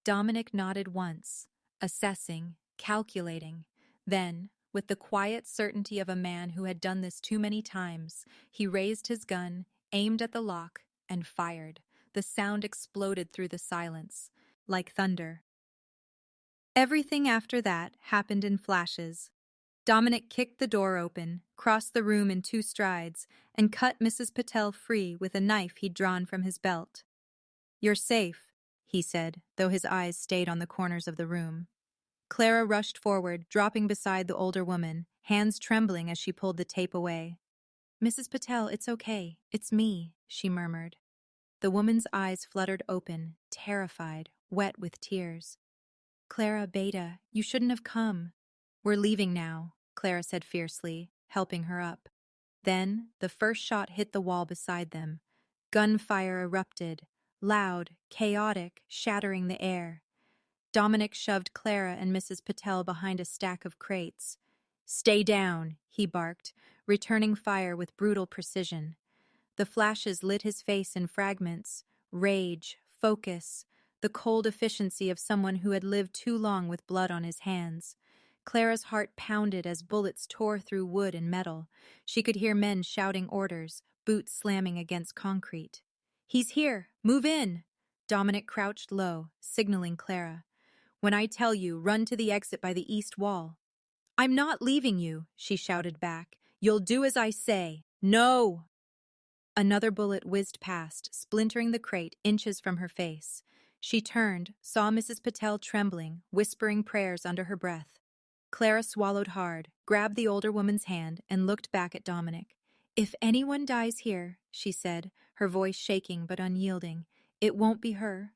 Speaker 1: Dominic nodded once, assessing, calculating. Then, with the quiet certainty of a man who had done this too many times, he raised his gun, aimed at the lock, and fired. The sound exploded through the silence, like thunder. Everything after that happened in flashes. Dominic kicked the door open, crossed the room in 2 strides, and cut Mrs. Patel free with a knife he'd drawn from his belt. "You're safe," he said, though his eyes stayed on the corners of the room. Clara rushed forward, dropping beside the older woman, hands trembling as she pulled the tape away. "Mrs. Patel, it's okay. It's me," she murmured. The woman's eyes fluttered open, terrified, wet with tears. "Clara, Beta, you shouldn't have come." "We're leaving now," Clara said fiercely, helping her up. Then the first shot hit the wall beside them. Gunfire erupted, loud, chaotic, shattering the air. Dominic shoved Clara and Mrs. Patel behind a stack of crates. "Stay down," he barked, returning fire with brutal precision. The flashes lit his face in fragments. Rage, focus, the cold efficiency of someone who had lived too long with blood on his hands. Clara's heart pounded as bullets tore through wood and metal. She could hear men shouting orders, boots slamming against concrete. "He's here! Move in!" Dominic crouched low, signaling Clara. "When I tell you, run to the exit by the east wall." "I'm not leaving you," she shouted back. "You'll do as I say." "No!" Another bullet whizzed past, splintering the crate inches from her face. She turned, saw Mrs. Patel trembling, whispering prayers under her breath. Clara swallowed hard, grabbed the older woman's hand, and looked back at Dominic. "If anyone dies here," she said, her voice shaking but unyielding, "it won't be her."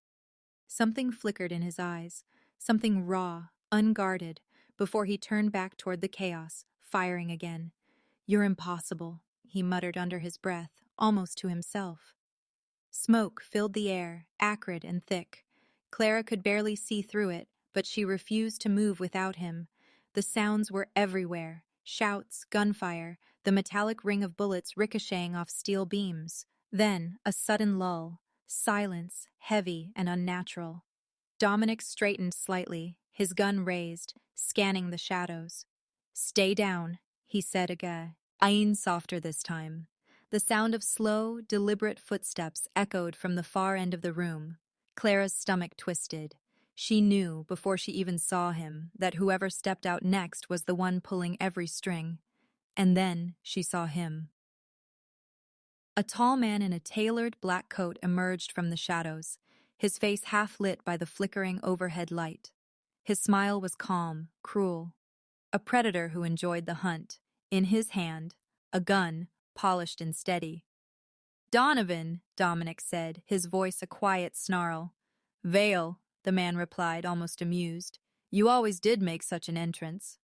Speaker 1: Something flickered in his eyes, something raw, unguarded, before he turned back toward the chaos, firing again. "You're impossible," he muttered under his breath, almost to himself. Smoke filled the air, acrid and thick. Clara could barely see through it, but she refused to move without him. The sounds were everywhere, shouts, gunfire, the metallic ring of bullets ricocheting off steel beams. Then, a sudden lull, silence, heavy and unnatural. Dominic straightened slightly, his gun raised, scanning the shadows. "Stay down," he said again, eyeing softer this time. The sound of slow, deliberate footsteps echoed from the far end of the room. Clara's stomach twisted. She knew, before she even saw him, that whoever stepped out next was the one pulling every string. And then she saw him. A tall man in a tailored black coat emerged from the shadows, his face half lit by the flickering overhead light. His smile was calm, cruel. A predator who enjoyed the hunt. In his hand, a gun, polished and steady. "Donovan," Dominic said, his voice a quiet snarl. "Vale," the man replied, almost amused. "You always did make such an entrance."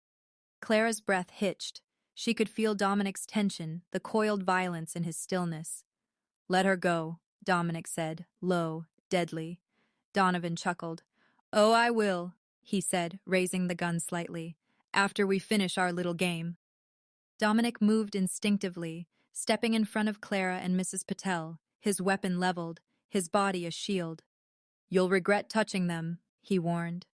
Speaker 1: Clara's breath hitched. She could feel Dominic's tension, the coiled violence in his stillness. "Let her go," Dominic said, low, deadly. Donovan chuckled. "Oh, I will," he said, raising the gun slightly, "after we finish our little game." Dominic moved instinctively, stepping in front of Clara and Mrs. Patel, his weapon leveled, his body a shield. "You'll regret touching them," he warned.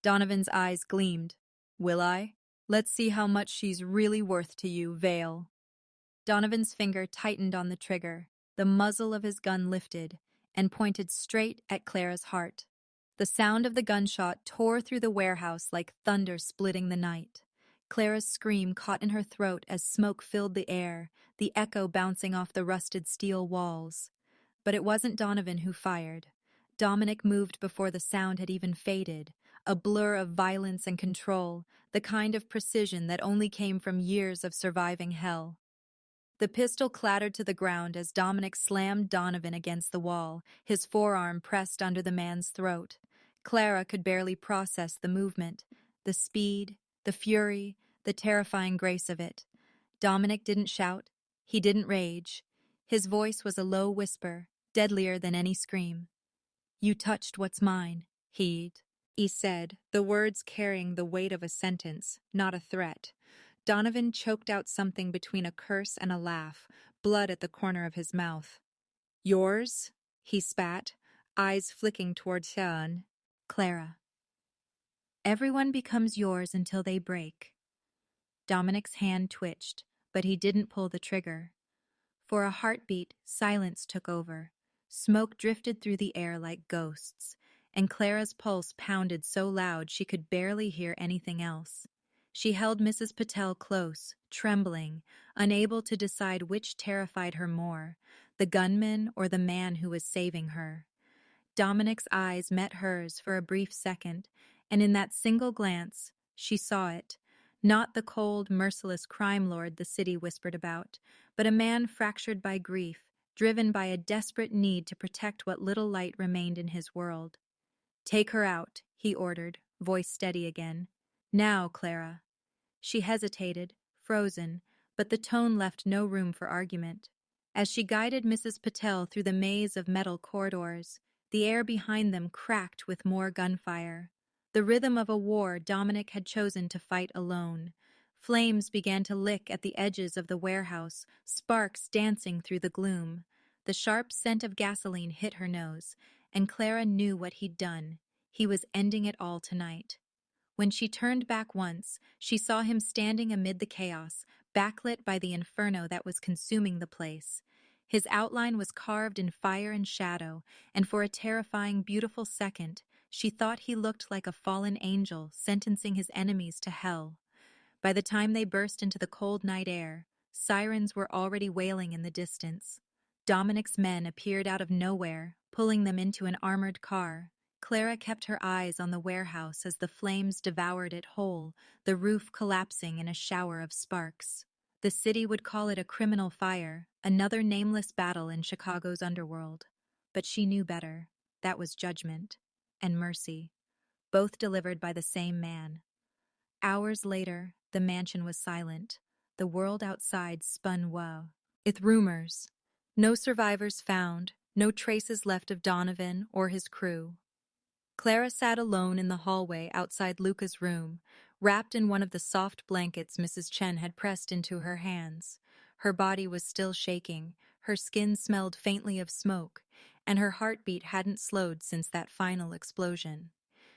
Speaker 1: Donovan's eyes gleamed. "Will I? Let's see how much she's really worth to you, Vale." Donovan's finger tightened on the trigger, the muzzle of his gun lifted, and pointed straight at Clara's heart. The sound of the gunshot tore through the warehouse like thunder splitting the night. Clara's scream caught in her throat as smoke filled the air, the echo bouncing off the rusted steel walls. But it wasn't Donovan who fired. Dominic moved before the sound had even faded, a blur of violence and control, the kind of precision that only came from years of surviving hell. The pistol clattered to the ground as Dominic slammed Donovan against the wall, his forearm pressed under the man's throat. Clara could barely process the movement, the speed, the fury, the terrifying grace of it. Dominic didn't shout. He didn't rage. His voice was a low whisper, deadlier than any scream. "You touched what's mine," he said, the words carrying the weight of a sentence, not a threat. Donovan choked out something between a curse and a laugh, blood at the corner of his mouth. "Yours?" he spat, eyes flicking toward Sean. "Clara. Everyone becomes yours until they break." Dominic's hand twitched, but he didn't pull the trigger. For a heartbeat, silence took over. Smoke drifted through the air like ghosts, and Clara's pulse pounded so loud she could barely hear anything else. She held Mrs. Patel close, trembling, unable to decide which terrified her more, the gunman or the man who was saving her. Dominic's eyes met hers for a brief second, and in that single glance, she saw it. Not the cold, merciless crime lord the city whispered about, but a man fractured by grief, driven by a desperate need to protect what little light remained in his world. "Take her out," he ordered, voice steady again. "Now, Clara." She hesitated, frozen, but the tone left no room for argument. As she guided Mrs. Patel through the maze of metal corridors, the air behind them cracked with more gunfire. The rhythm of a war Dominic had chosen to fight alone. Flames began to lick at the edges of the warehouse, sparks dancing through the gloom. The sharp scent of gasoline hit her nose, and Clara knew what he'd done. He was ending it all tonight. When she turned back once, she saw him standing amid the chaos, backlit by the inferno that was consuming the place. His outline was carved in fire and shadow, and for a terrifying, beautiful second, she thought he looked like a fallen angel sentencing his enemies to hell. By the time they burst into the cold night air, sirens were already wailing in the distance. Dominic's men appeared out of nowhere, pulling them into an armored car. Clara kept her eyes on the warehouse as the flames devoured it whole, the roof collapsing in a shower of sparks. The city would call it a criminal fire, another nameless battle in Chicago's underworld. But she knew better. That was judgment and mercy, both delivered by the same man. Hours later, the mansion was silent. The world outside spun woe. With rumors. No survivors found, no traces left of Donovan or his crew. Clara sat alone in the hallway outside Luca's room, wrapped in one of the soft blankets Mrs. Chen had pressed into her hands. Her body was still shaking, her skin smelled faintly of smoke, and her heartbeat hadn't slowed since that final explosion.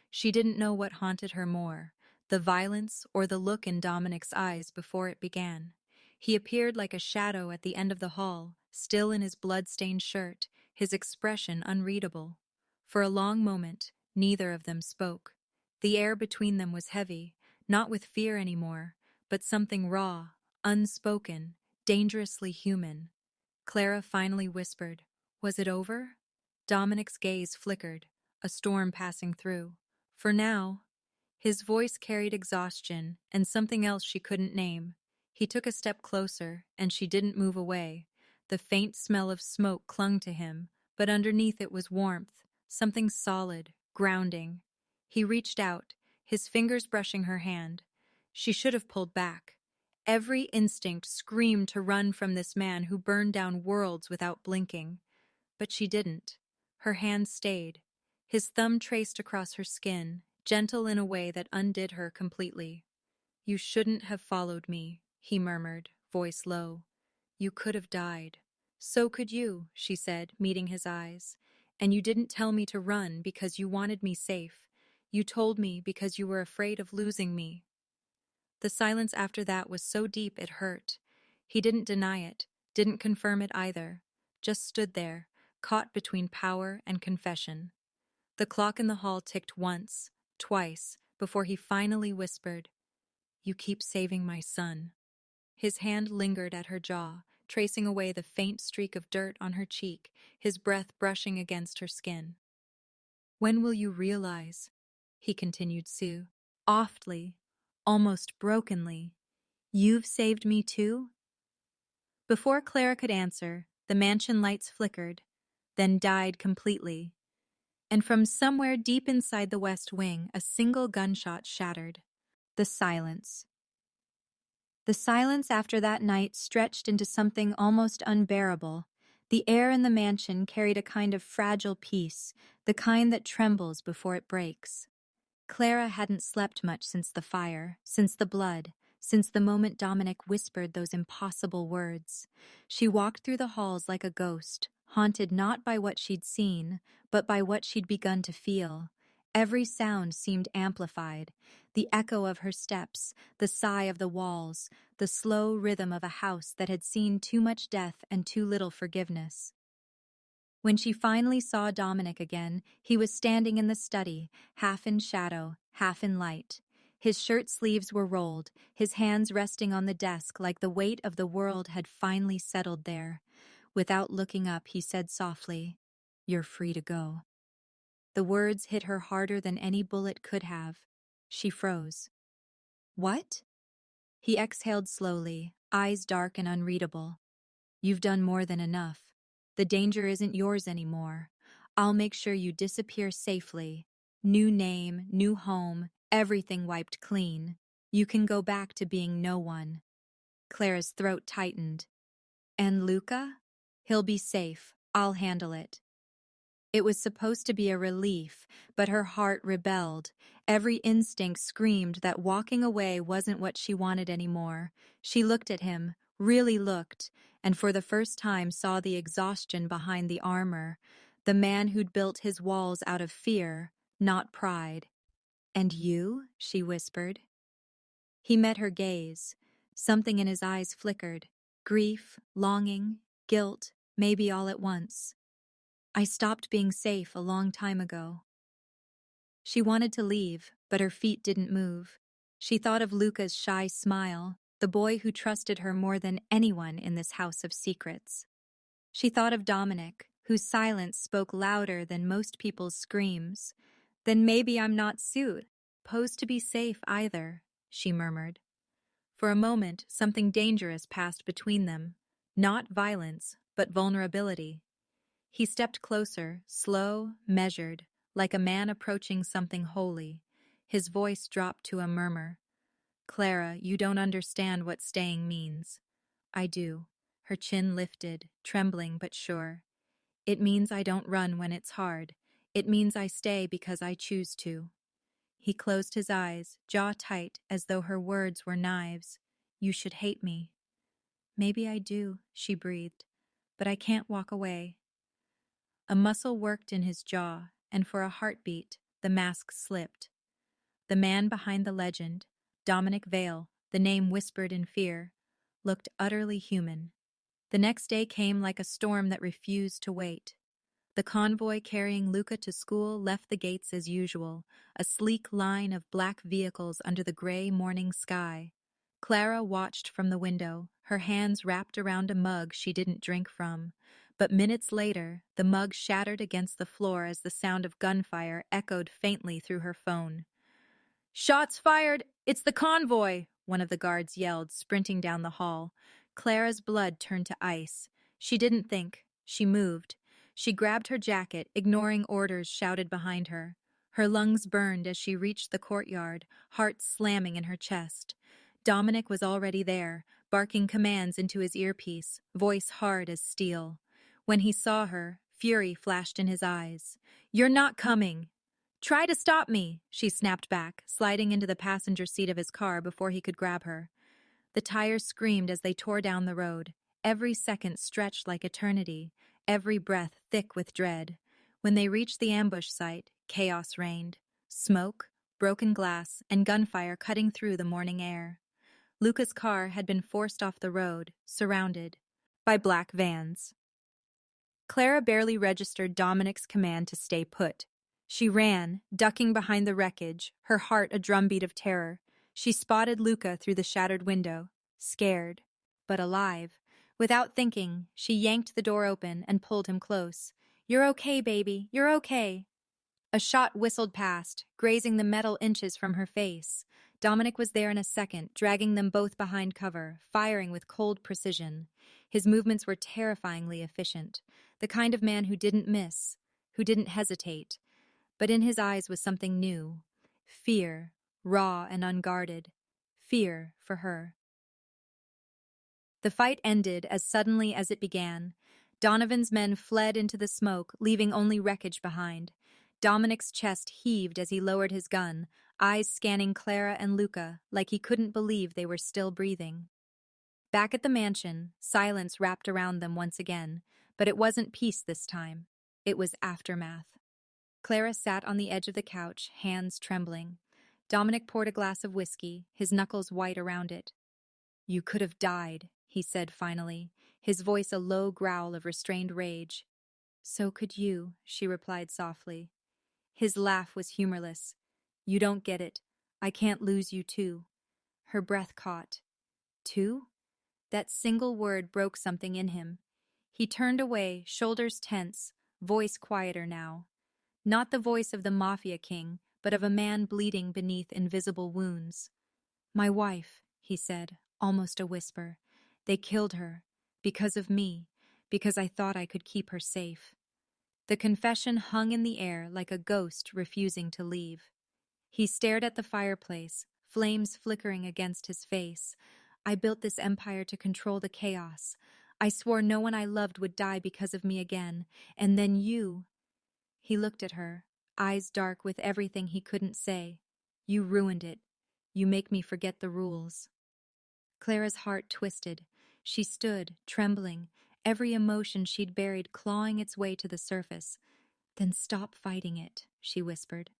Speaker 1: She didn't know what haunted her more, the violence or the look in Dominic's eyes before it began. He appeared like a shadow at the end of the hall, still in his blood-stained shirt, his expression unreadable. For a long moment, neither of them spoke. The air between them was heavy, not with fear anymore, but something raw, unspoken, dangerously human. Clara finally whispered, "Was it over?" Dominic's gaze flickered, a storm passing through. "For now." His voice carried exhaustion and something else she couldn't name. He took a step closer, and she didn't move away. The faint smell of smoke clung to him, but underneath it was warmth, something solid, grounding. He reached out, his fingers brushing her hand. She should have pulled back. Every instinct screamed to run from this man who burned down worlds without blinking. But she didn't. Her hand stayed. His thumb traced across her skin, gentle in a way that undid her completely. "You shouldn't have followed me," he murmured, voice low. "You could have died." "So could you," she said, meeting his eyes. "And you didn't tell me to run because you wanted me safe. You told me because you were afraid of losing me." The silence after that was so deep it hurt. He didn't deny it, didn't confirm it either, just stood there, caught between power and confession. The clock in the hall ticked once, twice, before he finally whispered, "You keep saving my son." His hand lingered at her jaw, tracing away the faint streak of dirt on her cheek, his breath brushing against her skin. "When will you realize?" he continued softly, almost brokenly. "You've saved me too?" Before Clara could answer, the mansion lights flickered, then died completely. And from somewhere deep inside the West Wing, a single gunshot shattered the silence. The silence after that night stretched into something almost unbearable. The air in the mansion carried a kind of fragile peace, the kind that trembles before it breaks. Clara hadn't slept much since the fire, since the blood, since the moment Dominic whispered those impossible words. She walked through the halls like a ghost, haunted not by what she'd seen, but by what she'd begun to feel. Every sound seemed amplified, the echo of her steps, the sigh of the walls, the slow rhythm of a house that had seen too much death and too little forgiveness. When she finally saw Dominic again, he was standing in the study, half in shadow, half in light. His shirt sleeves were rolled, his hands resting on the desk like the weight of the world had finally settled there. Without looking up, he said softly, "You're free to go." The words hit her harder than any bullet could have. She froze. "What?" He exhaled slowly, eyes dark and unreadable. "You've done more than enough. The danger isn't yours anymore. I'll make sure you disappear safely. New name, new home, everything wiped clean. You can go back to being no one." Clara's throat tightened. "And Luca? He'll be safe. I'll handle it." It was supposed to be a relief, but her heart rebelled. Every instinct screamed that walking away wasn't what she wanted anymore. She looked at him, really looked, and for the first time saw the exhaustion behind the armor, the man who'd built his walls out of fear, not pride. "And you?" she whispered. He met her gaze. Something in his eyes flickered. Grief, longing, guilt, maybe all at once. "I stopped being safe a long time ago." She wanted to leave, but her feet didn't move. She thought of Luca's shy smile, the boy who trusted her more than anyone in this house of secrets. She thought of Dominic, whose silence spoke louder than most people's screams. "Then maybe I'm not supposed to be safe either," she murmured. For a moment, something dangerous passed between them. Not violence, but vulnerability. He stepped closer, slow, measured, like a man approaching something holy. His voice dropped to a murmur. "Clara, you don't understand what staying means." "I do." Her chin lifted, trembling but sure. "It means I don't run when it's hard. It means I stay because I choose to." He closed his eyes, jaw tight, as though her words were knives. "You should hate me." "Maybe I do," she breathed, "but I can't walk away." A muscle worked in his jaw, and for a heartbeat, the mask slipped. The man behind the legend, Dominic Vale, the name whispered in fear, looked utterly human. The next day came like a storm that refused to wait. The convoy carrying Luca to school left the gates as usual, a sleek line of black vehicles under the gray morning sky. Clara watched from the window, her hands wrapped around a mug she didn't drink from. But minutes later, the mug shattered against the floor as the sound of gunfire echoed faintly through her phone. "Shots fired! It's the convoy!" one of the guards yelled, sprinting down the hall. Clara's blood turned to ice. She didn't think. She moved. She grabbed her jacket, ignoring orders shouted behind her. Her lungs burned as she reached the courtyard, heart slamming in her chest. Dominic was already there, barking commands into his earpiece, voice hard as steel. When he saw her, fury flashed in his eyes. "You're not coming!" "Try to stop me!" she snapped back, sliding into the passenger seat of his car before he could grab her. The tires screamed as they tore down the road. Every second stretched like eternity, every breath thick with dread. When they reached the ambush site, chaos reigned. Smoke, broken glass, and gunfire cutting through the morning air. Luca's car had been forced off the road, surrounded by black vans. Clara barely registered Dominic's command to stay put. She ran, ducking behind the wreckage, her heart a drumbeat of terror. She spotted Luca through the shattered window, scared, but alive. Without thinking, she yanked the door open and pulled him close. "You're okay, baby, you're okay." A shot whistled past, grazing the metal inches from her face. Dominic was there in a second, dragging them both behind cover, firing with cold precision. His movements were terrifyingly efficient, the kind of man who didn't miss, who didn't hesitate. But in his eyes was something new. Fear, raw and unguarded. Fear for her. The fight ended as suddenly as it began. Donovan's men fled into the smoke, leaving only wreckage behind. Dominic's chest heaved as he lowered his gun, eyes scanning Clara and Luca like he couldn't believe they were still breathing. Back at the mansion, silence wrapped around them once again, but it wasn't peace this time. It was aftermath. Clara sat on the edge of the couch, hands trembling. Dominic poured a glass of whiskey, his knuckles white around it. "You could have died," he said finally, his voice a low growl of restrained rage. "So could you," she replied softly. His laugh was humorless. "You don't get it. I can't lose you too." Her breath caught. "Too?" That single word broke something in him. He turned away, shoulders tense, voice quieter now. Not the voice of the Mafia king, but of a man bleeding beneath invisible wounds. "My wife," he said, almost a whisper. "They killed her. Because of me. Because I thought I could keep her safe." The confession hung in the air like a ghost refusing to leave. He stared at the fireplace, flames flickering against his face. "I built this empire to control the chaos. I swore no one I loved would die because of me again. And then you—" He looked at her, eyes dark with everything he couldn't say. "You ruined it. You make me forget the rules." Clara's heart twisted. She stood, trembling, every emotion she'd buried clawing its way to the surface. "Then stop fighting it," she whispered.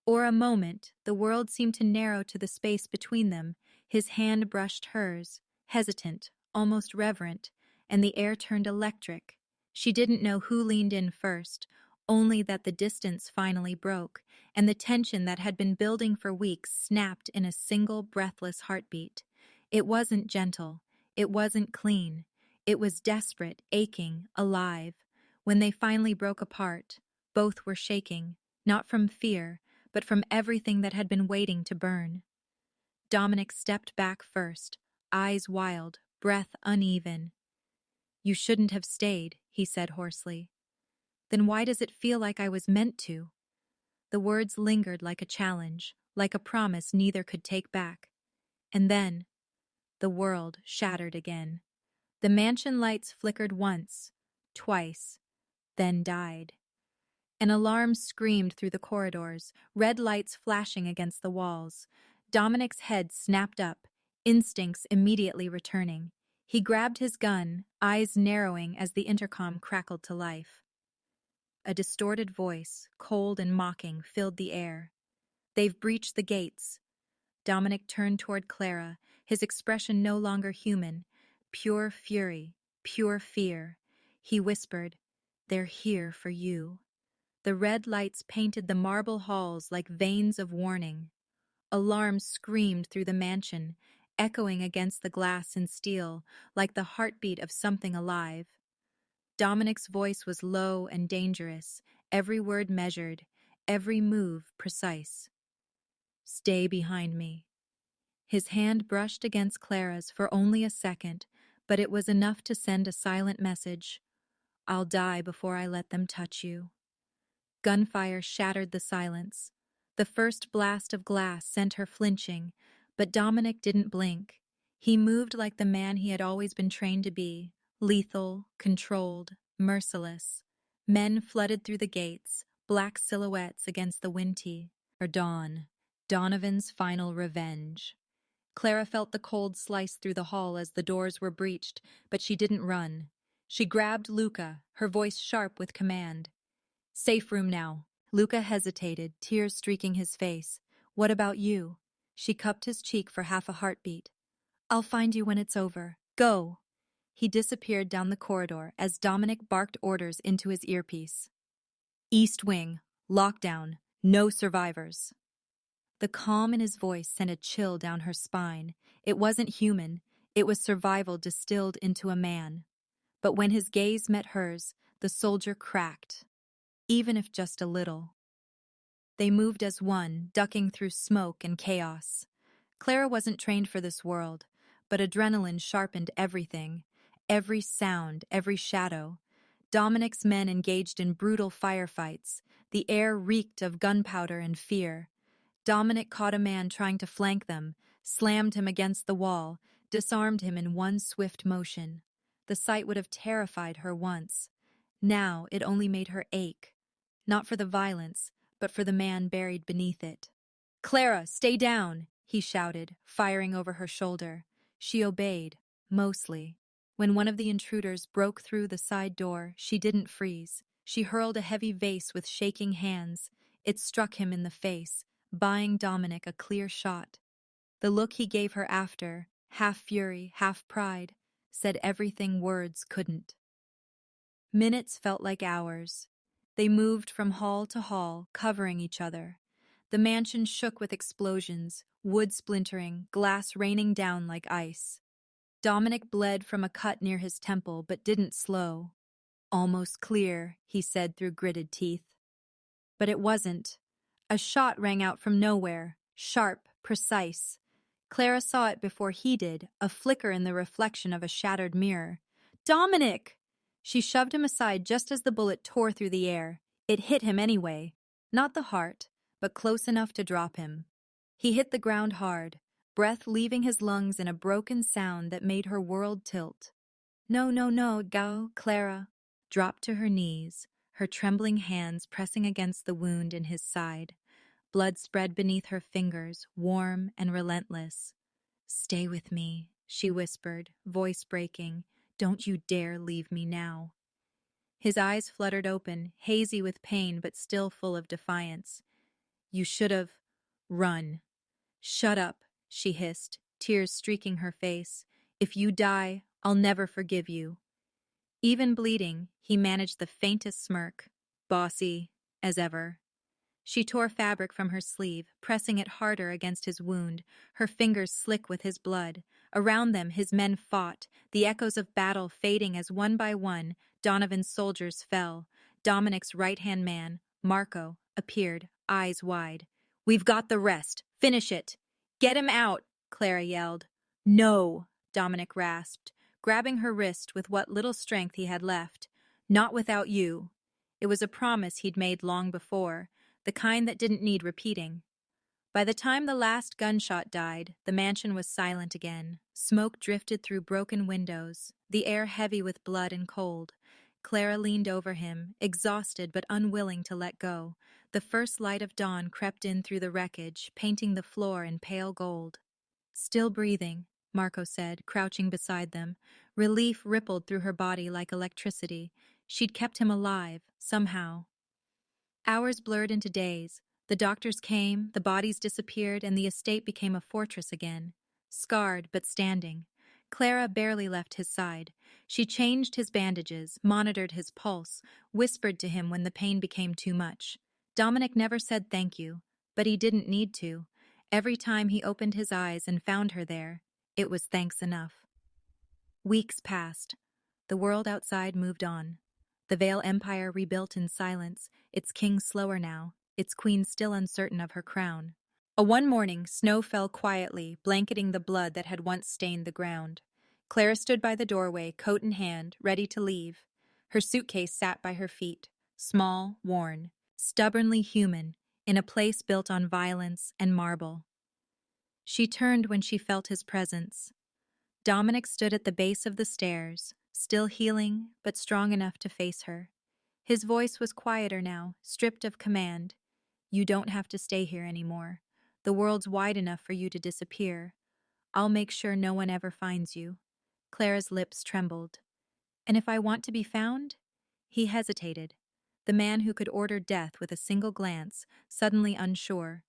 Speaker 1: For a moment, the world seemed to narrow to the space between them. His hand brushed hers, hesitant, almost reverent, and the air turned electric. She didn't know who leaned in first, only that the distance finally broke, and the tension that had been building for weeks snapped in a single breathless heartbeat. It wasn't gentle. It wasn't clean. It was desperate, aching, alive. When they finally broke apart, both were shaking, not from fear, but from everything that had been waiting to burn. Dominic stepped back first, eyes wild, breath uneven. "You shouldn't have stayed," he said hoarsely. "Then why does it feel like I was meant to?" The words lingered like a challenge, like a promise neither could take back. And then, the world shattered again. The mansion lights flickered once, twice, then died. An alarm screamed through the corridors, red lights flashing against the walls. Dominic's head snapped up, instincts immediately returning. He grabbed his gun, eyes narrowing as the intercom crackled to life. A distorted voice, cold and mocking, filled the air. "They've breached the gates." Dominic turned toward Clara, his expression no longer human. Pure fury, pure fear. He whispered, "They're here for you." The red lights painted the marble halls like veins of warning. Alarms screamed through the mansion, echoing against the glass and steel like the heartbeat of something alive. Dominic's voice was low and dangerous, every word measured, every move precise. "Stay behind me." His hand brushed against Clara's for only a second, but it was enough to send a silent message. "I'll die before I let them touch you." Gunfire shattered the silence. The first blast of glass sent her flinching, but Dominic didn't blink. He moved like the man he had always been trained to be, lethal, controlled, merciless. Men flooded through the gates, black silhouettes against the dawn. Donovan's final revenge. Clara felt the cold slice through the hall as the doors were breached, but she didn't run. She grabbed Luca, her voice sharp with command. "Safe room now." Luca hesitated, tears streaking his face. "What about you?" She cupped his cheek for half a heartbeat. "I'll find you when it's over. Go!" He disappeared down the corridor as Dominic barked orders into his earpiece. "East Wing. Lockdown. No survivors." The calm in his voice sent a chill down her spine. It wasn't human. It was survival distilled into a man. But when his gaze met hers, the soldier cracked. Even if just a little. They moved as one, ducking through smoke and chaos. Clara wasn't trained for this world, but adrenaline sharpened everything. Every sound, every shadow. Dominic's men engaged in brutal firefights. The air reeked of gunpowder and fear. Dominic caught a man trying to flank them, slammed him against the wall, disarmed him in one swift motion. The sight would have terrified her once. Now it only made her ache, not for the violence, but for the man buried beneath it. "Clara, stay down!" he shouted, firing over her shoulder. She obeyed, mostly. When one of the intruders broke through the side door, she didn't freeze. She hurled a heavy vase with shaking hands. It struck him in the face, buying Dominic a clear shot. The look he gave her after, half fury, half pride, said everything words couldn't. Minutes felt like hours. They moved from hall to hall, covering each other. The mansion shook with explosions, wood splintering, glass raining down like ice. Dominic bled from a cut near his temple, but didn't slow. "Almost clear," he said through gritted teeth. But it wasn't. A shot rang out from nowhere, sharp, precise. Clara saw it before he did, a flicker in the reflection of a shattered mirror. "Dominic!" She shoved him aside just as the bullet tore through the air. It hit him anyway. Not the heart, but close enough to drop him. He hit the ground hard, breath leaving his lungs in a broken sound that made her world tilt. "No, no, no, go, Clara." Dropped to her knees, her trembling hands pressing against the wound in his side. Blood spread beneath her fingers, warm and relentless. "Stay with me," she whispered, voice breaking. "Don't you dare leave me now." His eyes fluttered open, hazy with pain but still full of defiance. "You should have run." "Shut up," she hissed, tears streaking her face. "If you die, I'll never forgive you." Even bleeding, he managed the faintest smirk, bossy as ever. She tore fabric from her sleeve, pressing it harder against his wound, her fingers slick with his blood. Around them, his men fought, the echoes of battle fading as one by one, Donovan's soldiers fell. Dominic's right-hand man, Marco, appeared, eyes wide. "We've got the rest. Finish it." "Get him out," Clara yelled. "No," Dominic rasped, grabbing her wrist with what little strength he had left. "Not without you." It was a promise he'd made long before, the kind that didn't need repeating. By the time the last gunshot died, the mansion was silent again. Smoke drifted through broken windows, the air heavy with blood and cold. Clara leaned over him, exhausted but unwilling to let go. The first light of dawn crept in through the wreckage, painting the floor in pale gold. "Still breathing," Marco said, crouching beside them. Relief rippled through her body like electricity. She'd kept him alive, somehow. Hours blurred into days. The doctors came, the bodies disappeared, and the estate became a fortress again. Scarred, but standing. Clara barely left his side. She changed his bandages, monitored his pulse, whispered to him when the pain became too much. Dominic never said thank you, but he didn't need to. Every time he opened his eyes and found her there, it was thanks enough. Weeks passed. The world outside moved on. The Vale Empire rebuilt in silence, its king slower now, its queen still uncertain of her crown. One morning, snow fell quietly, blanketing the blood that had once stained the ground. Clara stood by the doorway, coat in hand, ready to leave. Her suitcase sat by her feet, small, worn, stubbornly human, in a place built on violence and marble. She turned when she felt his presence. Dominic stood at the base of the stairs, still healing, but strong enough to face her. His voice was quieter now, stripped of command. "You don't have to stay here anymore. The world's wide enough for you to disappear. I'll make sure no one ever finds you." Clara's lips trembled. "And if I want to be found?" He hesitated. The man who could order death with a single glance, suddenly unsure.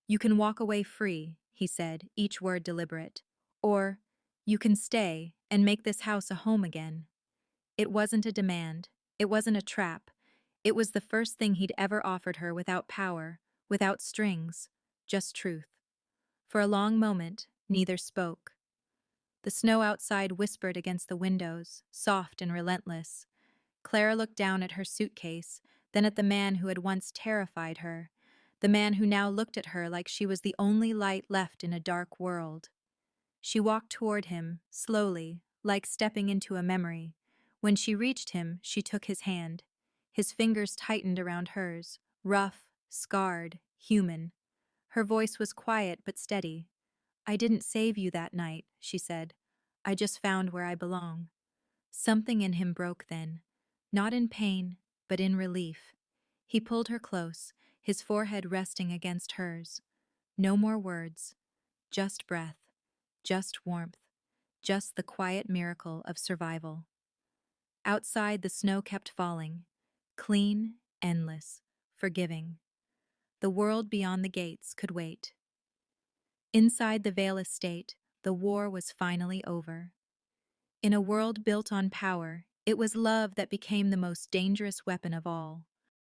Speaker 1: "You can walk away free," he said, each word deliberate. "Or, you can stay and make this house a home again." It wasn't a demand. It wasn't a trap. It was the first thing he'd ever offered her without power, without strings, just truth. For a long moment, neither spoke. The snow outside whispered against the windows, soft and relentless. Clara looked down at her suitcase, then at the man who had once terrified her, the man who now looked at her like she was the only light left in a dark world. She walked toward him, slowly, like stepping into a memory. When she reached him, she took his hand. His fingers tightened around hers, rough, scarred, human. Her voice was quiet but steady. "I didn't save you that night," she said. I just found where I belong." Something in him broke then, not in pain, but in relief. He pulled her close, his forehead resting against hers. No more words, just breath, just warmth, just the quiet miracle of survival. Outside, the snow kept falling, clean, endless, forgiving. The world beyond the gates could wait. Inside the Vale estate, the war was finally over. In a world built on power, it was love that became the most dangerous weapon of all.